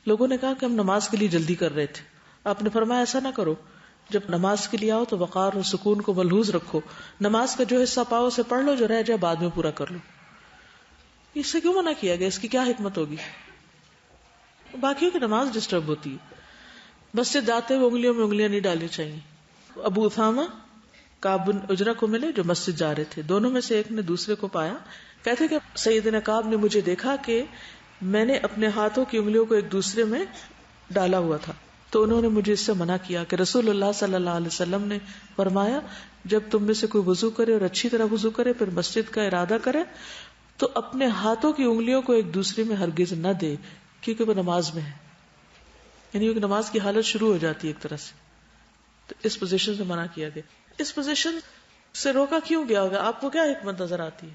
لوگوں نے کہا کہ ہم نماز کے لیے جلدی کر رہے تھے. آپ نے فرمایا ایسا نہ کرو، جب نماز کے لیے آؤ تو وقار اور سکون کو ملحوظ رکھو، نماز کا جو حصہ پاؤ اسے پڑھ لو، جو رہ جائے بعد میں پورا کر لو. اس سے کیوں منع کیا گیا؟ اس کی کیا حکمت ہوگی؟ باقیوں کی نماز ڈسٹرب ہوتی ہے. مسجد جاتے ہوئے انگلیوں میں انگلیاں نہیں ڈالنی چاہیے. ابو اسامہ کعب بن عجرہ کو ملے جو مسجد جا رہے تھے، دونوں میں سے ایک نے دوسرے کو پایا. کہتے کہ سیدنا کعب نے مجھے دیکھا کہ میں نے اپنے ہاتھوں کی انگلیوں کو ایک دوسرے میں ڈالا ہوا تھا تو انہوں نے مجھے اس سے منع کیا کہ رسول اللہ صلی اللہ علیہ وسلم نے فرمایا جب تم میں سے کوئی وضو کرے اور اچھی طرح وضو کرے پھر مسجد کا ارادہ کرے تو اپنے ہاتھوں کی انگلیوں کو ایک دوسرے میں ہرگز نہ دے، کیونکہ وہ نماز میں ہے. یعنی ایک نماز کی حالت شروع ہو جاتی ہے ایک طرح سے. تو اس پوزیشن سے منع کیا گیا. اس پوزیشن سے روکا کیوں گیا ہوگا؟ آپ کو کیا حکمت نظر آتی ہے؟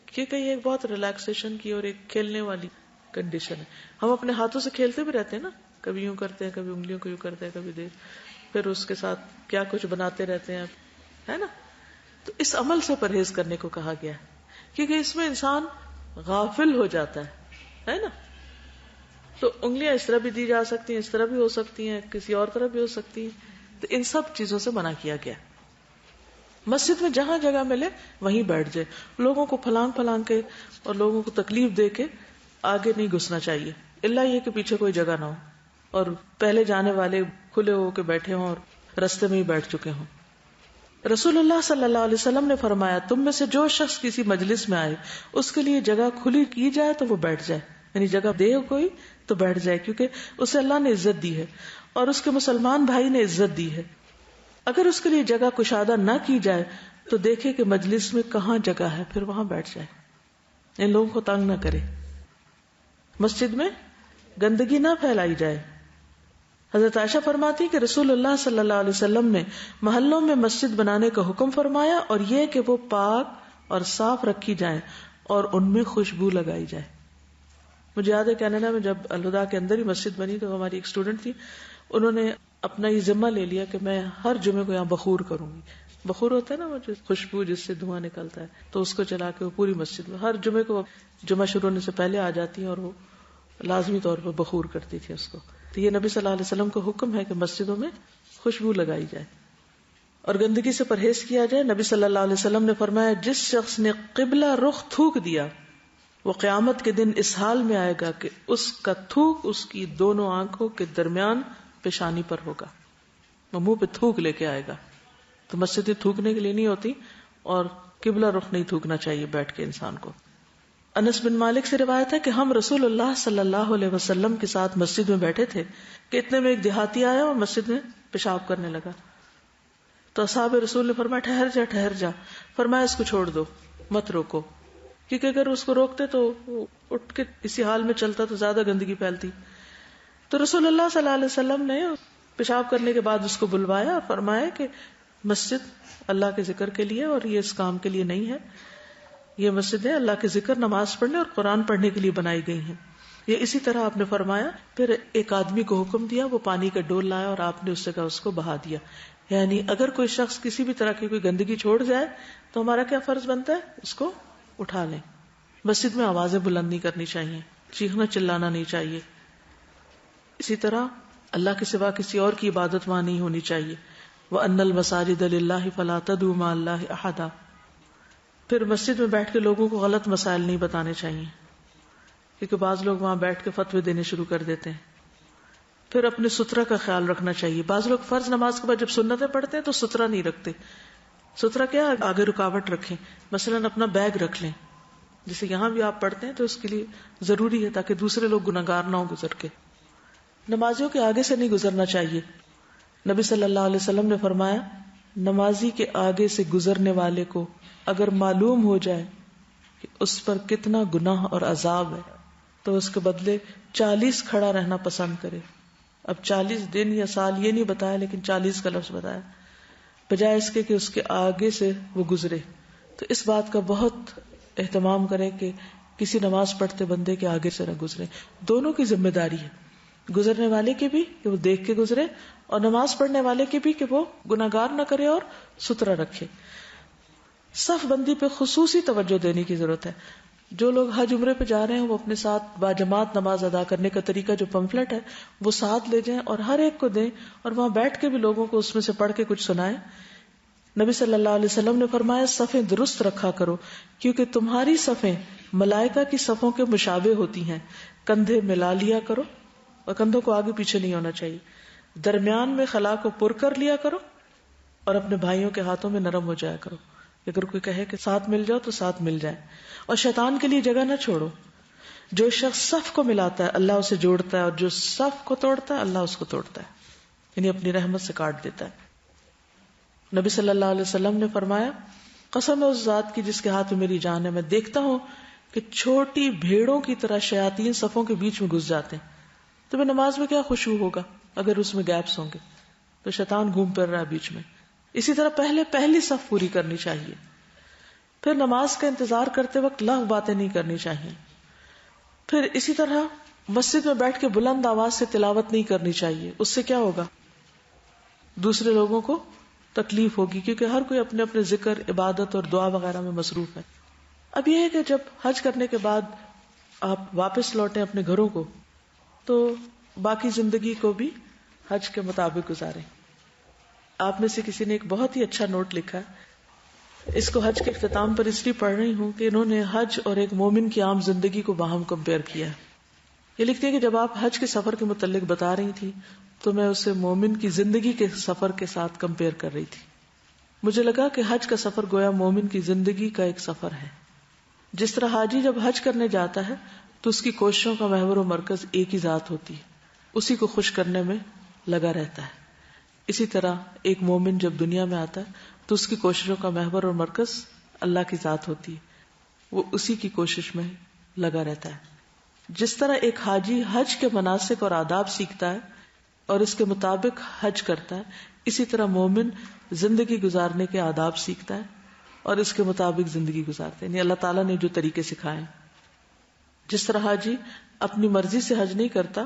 کیونکہ یہ ایک بہت ریلیکسیشن کی اور ایک کھیلنے والی کنڈیشن ہے. ہم اپنے ہاتھوں سے کھیلتے بھی رہتے ہیں نا، کبھی یوں کرتے ہیں، کبھی انگلیوں کو یوں کرتے ہیں، کبھی دیر پھر اس کے ساتھ کیا کچھ بناتے رہتے ہیں، ہے نا. تو اس عمل سے پرہیز کرنے کو کہا گیا ہے کیونکہ اس میں انسان غافل ہو جاتا ہے نا. تو انگلیاں اس طرح بھی دی جا سکتی ہیں، اس طرح بھی ہو سکتی ہیں، کسی اور طرح بھی ہو سکتی ہیں. تو ان سب چیزوں سے منع کیا گیا. مسجد میں جہاں جگہ ملے وہیں بیٹھ جائے. لوگوں کو پھلانگ پھلانگ کے اور لوگوں کو تکلیف دے کے آگے نہیں گھسنا چاہیے، الا یہ کہ پیچھے کوئی جگہ نہ ہو اور پہلے جانے والے کھلے ہو کے بیٹھے ہوں اور رستے میں ہی بیٹھ چکے ہوں. رسول اللہ صلی اللہ علیہ وسلم نے فرمایا تم میں سے جو شخص کسی مجلس میں آئے اس کے لیے جگہ کھلی کی جائے تو وہ بیٹھ جائے، یعنی جگہ دے کوئی تو بیٹھ جائے، کیونکہ اسے اللہ نے عزت دی ہے اور اس کے مسلمان بھائی نے عزت دی ہے. اگر اس کے لیے جگہ کشادہ نہ کی جائے تو دیکھے کہ مجلس میں کہاں جگہ ہے پھر وہاں بیٹھ جائے، ان لوگوں کو تنگ نہ کرے. مسجد میں گندگی نہ پھیلائی جائے. حضرت عائشہ فرماتی کہ رسول اللہ صلی اللہ علیہ وسلم نے محلوں میں مسجد بنانے کا حکم فرمایا اور یہ کہ وہ پاک اور صاف رکھی جائیں اور ان میں خوشبو لگائی جائے. مجھے یاد ہے کینیڈا میں جب الہدا کے اندر ہی مسجد بنی تو ہماری ایک اسٹوڈنٹ تھی، انہوں نے اپنا یہ ذمہ لے لیا کہ میں ہر جمعے کو یہاں بخور کروں گی. بخور ہوتا ہے نا وہ جو خوشبو جس سے دھواں نکلتا ہے، تو اس کو چلا کے وہ پوری مسجد میں ہر جمعے کو جمعہ شروع ہونے سے پہلے آ جاتی ہیں اور وہ لازمی طور پر بخور کرتی تھی اس کو. تو یہ نبی صلی اللہ علیہ وسلم کو حکم ہے کہ مسجدوں میں خوشبو لگائی جائے اور گندگی سے پرہیز کیا جائے. نبی صلی اللہ علیہ وسلم نے فرمایا جس شخص نے قبلہ رخ تھوک دیا وہ قیامت کے دن اس حال میں آئے گا کہ اس کا تھوک اس کی دونوں آنکھوں کے درمیان پیشانی پر ہوگا. وہ منہ پہ تھوک لے کے آئے گا. تو مسجدیں تھوکنے کے لیے نہیں ہوتی اور قبلہ رخ نہیں تھوکنا چاہیے بیٹھ کے انسان کو. انس بن مالک سے روایت ہے کہ ہم رسول اللہ صلی اللہ علیہ وسلم کے ساتھ مسجد میں بیٹھے تھے کہ اتنے میں ایک دیہاتی آیا اور مسجد میں پیشاب کرنے لگا. تو اصحاب رسول نے فرمایا ٹھہر جا. فرمایا اس کو چھوڑ دو، مت روکو، کیونکہ اگر اس کو روکتے تو وہ اٹھ کے اسی حال میں چلتا تو زیادہ گندگی پھیلتی. تو رسول اللہ صلی اللہ علیہ وسلم نے پیشاب کرنے کے بعد اس کو بلوایا اور فرمایا کہ مسجد اللہ کے ذکر کے لیے اور یہ اس کام کے لیے نہیں ہے. یہ مسجد ہے اللہ کے ذکر، نماز پڑھنے اور قرآن پڑھنے کے لیے بنائی گئی ہیں. یہ اسی طرح آپ نے فرمایا. پھر ایک آدمی کو حکم دیا، وہ پانی کا ڈول لایا اور آپ نے اس جگہ اس کو بہا دیا. یعنی اگر کوئی شخص کسی بھی طرح کی کوئی گندگی چھوڑ جائے تو ہمارا کیا فرض بنتا ہے؟ اس کو اٹھا لیں. مسجد میں آوازیں بلند نہیں کرنی چاہیے، چیخنا چلانا نہیں چاہیے. اسی طرح اللہ کے سوا کسی اور کی عبادت وہاں نہیں ہونی چاہیے. وَأَنَّ الْمَسَاجِدَ لِلَّهِ فَلَا تَدْعُوا مَعَ اللَّهِ أَحَدًا. پھر مسجد میں بیٹھ کے لوگوں کو غلط مسائل نہیں بتانے چاہیے، کیونکہ بعض لوگ وہاں بیٹھ کے فتوے دینے شروع کر دیتے ہیں. پھر اپنے سترہ کا خیال رکھنا چاہیے. بعض لوگ فرض نماز کے بعد جب سنتیں پڑھتے ہیں تو سترہ نہیں رکھتے. سترہ کیا؟ آگے رکاوٹ رکھیں. مثلا اپنا بیگ رکھ لیں، جسے یہاں بھی آپ پڑھتے ہیں تو اس کے لیے ضروری ہے تاکہ دوسرے لوگ گناہگار نہ ہوں گزر کے. نمازیوں کے آگے سے نہیں گزرنا چاہیے. نبی صلی اللہ علیہ وسلم نے فرمایا نمازی کے آگے سے گزرنے والے کو اگر معلوم ہو جائے کہ اس پر کتنا گناہ اور عذاب ہے تو اس کے بدلے 40 کھڑا رہنا پسند کرے. اب 40 دن یا سال یہ نہیں بتایا، لیکن 40 کا لفظ بتایا، بجائے اس کے کہ اس کے آگے سے وہ گزرے. تو اس بات کا بہت اہتمام کریں کہ کسی نماز پڑھتے بندے کے آگے سے نہ گزرے. دونوں کی ذمہ داری ہے، گزرنے والے کی بھی کہ وہ دیکھ کے گزرے، اور نماز پڑھنے والے کی بھی کہ وہ گناہگار نہ کرے اور سترہ رکھے. صف بندی پہ خصوصی توجہ دینے کی ضرورت ہے. جو لوگ حج عمرے پہ جا رہے ہیں وہ اپنے ساتھ باجماعت نماز ادا کرنے کا طریقہ جو پمفلٹ ہے وہ ساتھ لے جائیں اور ہر ایک کو دیں، اور وہاں بیٹھ کے بھی لوگوں کو اس میں سے پڑھ کے کچھ سنائیں. نبی صلی اللہ علیہ وسلم نے فرمایا صفیں درست رکھا کرو، کیونکہ تمہاری صفیں ملائکہ کی صفوں کے مشابہ ہوتی ہیں. کندھے ملا لیا کرو، اور کندھوں کو آگے پیچھے نہیں ہونا چاہیے. درمیان میں خلا کو پر کر لیا کرو، اور اپنے بھائیوں کے ہاتھوں میں نرم ہو جایا کرو. اگر کوئی کہے کہ ساتھ مل جاؤ تو ساتھ مل جائے. اور شیطان کے لیے جگہ نہ چھوڑو. جو شخص صف کو ملاتا ہے اللہ اسے جوڑتا ہے، اور جو صف کو توڑتا ہے اللہ اس کو توڑتا ہے، یعنی اپنی رحمت سے کاٹ دیتا ہے. نبی صلی اللہ علیہ وسلم نے فرمایا قسم ہے اس ذات کی جس کے ہاتھ میں میری جان ہے، میں دیکھتا ہوں کہ چھوٹی بھیڑوں کی طرح شیاطین صفوں کے بیچ میں گھس جاتے ہیں. تو میں نماز میں کیا خشوع ہوگا اگر اس میں گیپس ہوں گے؟ تو شیطان گھوم پھر رہا ہے بیچ میں. اسی طرح پہلی صف پوری کرنی چاہیے. پھر نماز کا انتظار کرتے وقت لغو باتیں نہیں کرنی چاہیے. پھر اسی طرح مسجد میں بیٹھ کے بلند آواز سے تلاوت نہیں کرنی چاہیے. اس سے کیا ہوگا؟ دوسرے لوگوں کو تکلیف ہوگی، کیونکہ ہر کوئی اپنے اپنے ذکر، عبادت اور دعا وغیرہ میں مصروف ہے. اب یہ ہے کہ جب حج کرنے کے بعد آپ واپس لوٹیں اپنے گھروں کو تو باقی زندگی کو بھی حج کے مطابق گزاریں. آپ میں سے کسی نے ایک بہت ہی اچھا نوٹ لکھا ہے، اس کو حج کے اختتام پر اس لیے پڑھ رہی ہوں کہ انہوں نے حج اور ایک مومن کی عام زندگی کو باہم کمپیئر کیا ہے. یہ لکھتے ہیں کہ جب آپ حج کے سفر کے متعلق بتا رہی تھی تو میں اسے مومن کی زندگی کے سفر کے ساتھ کمپیئر کر رہی تھی. مجھے لگا کہ حج کا سفر گویا مومن کی زندگی کا ایک سفر ہے. جس طرح حاجی جب حج کرنے جاتا ہے تو اس کی کوششوں کا محور و مرکز ایک ہی ذات ہوتی ہے، اسی کو خوش کرنے میں لگا رہتا ہے. اسی طرح ایک مومن جب دنیا میں آتا ہے تو اس کی کوششوں کا محور اور مرکز اللہ کی ذات ہوتی ہے، وہ اسی کی کوشش میں لگا رہتا ہے. جس طرح ایک حاجی حج کے مناسک اور آداب سیکھتا ہے اور اس کے مطابق حج کرتا ہے، اسی طرح مومن زندگی گزارنے کے آداب سیکھتا ہے اور اس کے مطابق زندگی گزارتے ہیں، یعنی اللہ تعالیٰ نے جو طریقے سکھائے. جس طرح حاجی اپنی مرضی سے حج نہیں کرتا،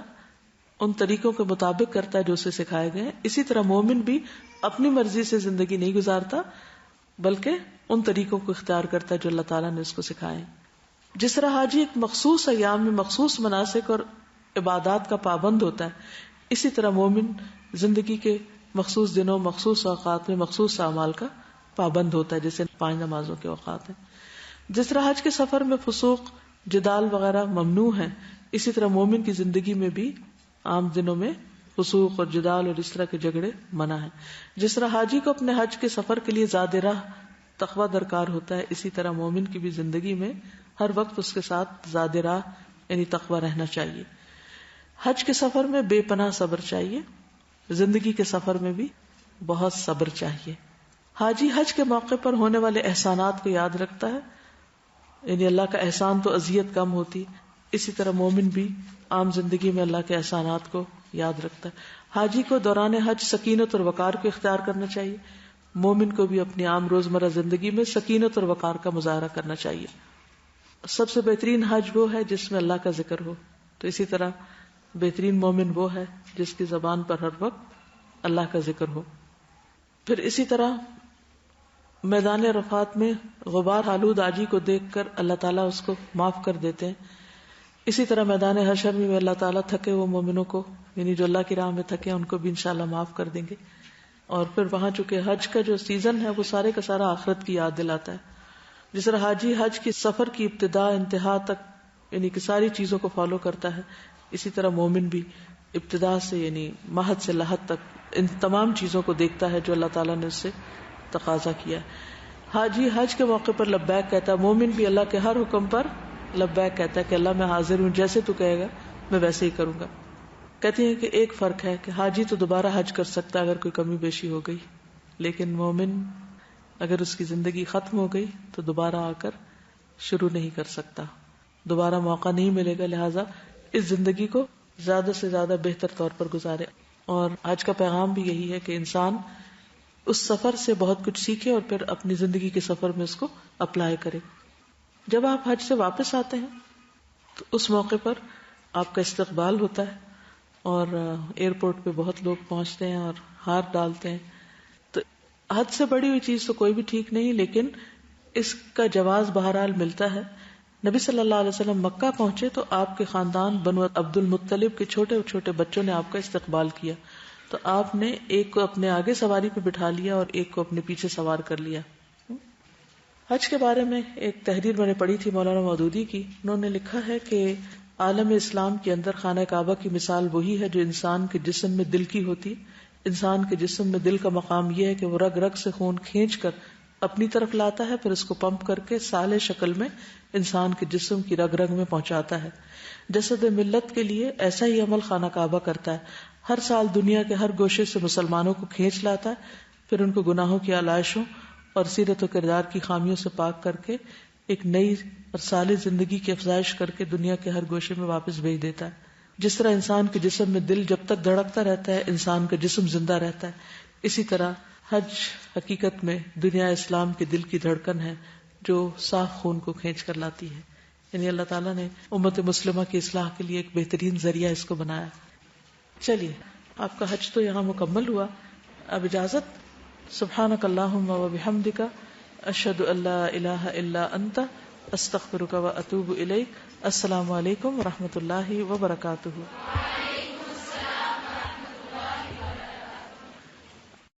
ان طریقوں کے مطابق کرتا ہے جو اسے سکھائے گئے، اسی طرح مومن بھی اپنی مرضی سے زندگی نہیں گزارتا بلکہ ان طریقوں کو اختیار کرتا ہے جو اللہ تعالیٰ نے اس کو سکھائے. جس طرح حاجی ایک مخصوص ایام میں مخصوص مناسک اور عبادات کا پابند ہوتا ہے، اسی طرح مومن زندگی کے مخصوص دنوں، مخصوص اوقات میں مخصوص اعمال کا پابند ہوتا ہے، جیسے 5 نمازوں کے اوقات ہیں. جس طرح حج کے سفر میں فسوق، جدال وغیرہ ممنوع ہیں، اسی طرح مومن کی زندگی میں بھی عام دنوں میں فسوق اور جدال اور اس طرح کے جھگڑے منع ہیں. جس طرح حاجی کو اپنے حج کے سفر کے لیے زاد راہ تقویٰ درکار ہوتا ہے، اسی طرح مومن کی بھی زندگی میں ہر وقت اس کے ساتھ زاد راہ یعنی تقویٰ رہنا چاہیے. حج کے سفر میں بے پناہ صبر چاہیے، زندگی کے سفر میں بھی بہت صبر چاہیے. حاجی حج کے موقع پر ہونے والے احسانات کو یاد رکھتا ہے، یعنی اللہ کا احسان تو اذیت کم ہوتی، اسی طرح مومن بھی عام زندگی میں اللہ کے احسانات کو یاد رکھتا ہے. حاجی کو دوران حج سکینت اور وقار کو اختیار کرنا چاہیے. مومن کو بھی اپنی عام روزمرہ زندگی میں سکینت اور وقار کا مظاہرہ کرنا چاہیے. سب سے بہترین حج وہ ہے جس میں اللہ کا ذکر ہو. تو اسی طرح بہترین مومن وہ ہے جس کی زبان پر ہر وقت اللہ کا ذکر ہو. پھر اسی طرح میدان عرفات میں غبار آلود حاجی کو دیکھ کر اللہ تعالیٰ اس کو معاف کر دیتے ہیں. اسی طرح میدان حشر میں اللہ تعالیٰ تھکے ہوئے مومنوں کو، یعنی جو اللہ کی راہ میں تھکے ان کو بھی انشاءاللہ معاف کر دیں گے. اور پھر وہاں چونکہ حج کا جو سیزن ہے وہ سارے کا سارا آخرت کی یاد دلاتا ہے. جس طرح حاجی حج کی سفر کی ابتدا انتہا تک یعنی کہ ساری چیزوں کو فالو کرتا ہے، اسی طرح مومن بھی ابتدا سے یعنی مہد سے لحد تک ان تمام چیزوں کو دیکھتا ہے جو اللہ تعالیٰ نے اس سے تقاضا کیا ہے. حاجی حج کے موقع پر لبیک کہتا ہے، مومن بھی اللہ کے ہر حکم پر لبیک کہتا ہے کہ اللہ میں حاضر ہوں، جیسے تو کہے گا میں ویسے ہی کروں گا. کہتی ہیں کہ ایک فرق ہے کہ حاجی تو دوبارہ حج کر سکتا ہے اگر کوئی کمی بیشی ہو گئی، لیکن مومن اگر اس کی زندگی ختم ہو گئی تو دوبارہ آ کر شروع نہیں کر سکتا، دوبارہ موقع نہیں ملے گا. لہٰذا اس زندگی کو زیادہ سے زیادہ بہتر طور پر گزارے. اور آج کا پیغام بھی یہی ہے کہ انسان اس سفر سے بہت کچھ سیکھے اور پھر اپنی زندگی کے سفر میں اس کو اپلائی کرے. جب آپ حج سے واپس آتے ہیں تو اس موقع پر آپ کا استقبال ہوتا ہے اور ایئرپورٹ پہ بہت لوگ پہنچتے ہیں اور ہار ڈالتے ہیں. تو حد سے بڑی ہوئی چیز تو کوئی بھی ٹھیک نہیں، لیکن اس کا جواز بہرحال ملتا ہے. نبی صلی اللہ علیہ وسلم مکہ پہنچے تو آپ کے خاندان بنو عبد المطلب کے چھوٹے چھوٹے بچوں نے آپ کا استقبال کیا. تو آپ نے ایک کو اپنے آگے سواری پہ بٹھا لیا اور ایک کو اپنے پیچھے سوار کر لیا. حج کے بارے میں ایک تحریر میں نے پڑھی تھی مولانا مودودی کی. انہوں نے لکھا ہے کہ عالم اسلام کے اندر خانہ کعبہ کی مثال وہی ہے جو انسان کے جسم میں دل کی ہوتی. انسان کے جسم میں دل کا مقام یہ ہے کہ وہ رگ رگ سے خون کھینچ کر اپنی طرف لاتا ہے، پھر اس کو پمپ کر کے سالے شکل میں انسان کے جسم کی رگ رگ میں پہنچاتا ہے. جسد ملت کے لیے ایسا ہی عمل خانہ کعبہ کرتا ہے. ہر سال دنیا کے ہر گوشے سے مسلمانوں کو کھینچ لاتا ہے، پھر ان کو گناہوں کی آلائشوں اور سیرت و کردار کی خامیوں سے پاک کر کے ایک نئی اور صالح زندگی کی افزائش کر کے دنیا کے ہر گوشے میں واپس بھیج دیتا ہے. جس طرح انسان کے جسم میں دل جب تک دھڑکتا رہتا ہے انسان کا جسم زندہ رہتا ہے، اسی طرح حج حقیقت میں دنیا اسلام کے دل کی دھڑکن ہے جو صاف خون کو کھینچ کر لاتی ہے. یعنی اللہ تعالیٰ نے امت مسلمہ کی اصلاح کے لیے ایک بہترین ذریعہ اس کو بنایا. چلیے آپ کا حج تو یہاں مکمل ہوا. اب اجازت. سبحانک اللہم و بحمدک اشہد ان لا الہ الا انت استغفرک و اتوب الیک. السلام علیکم و رحمۃ اللہ وبرکاتہ.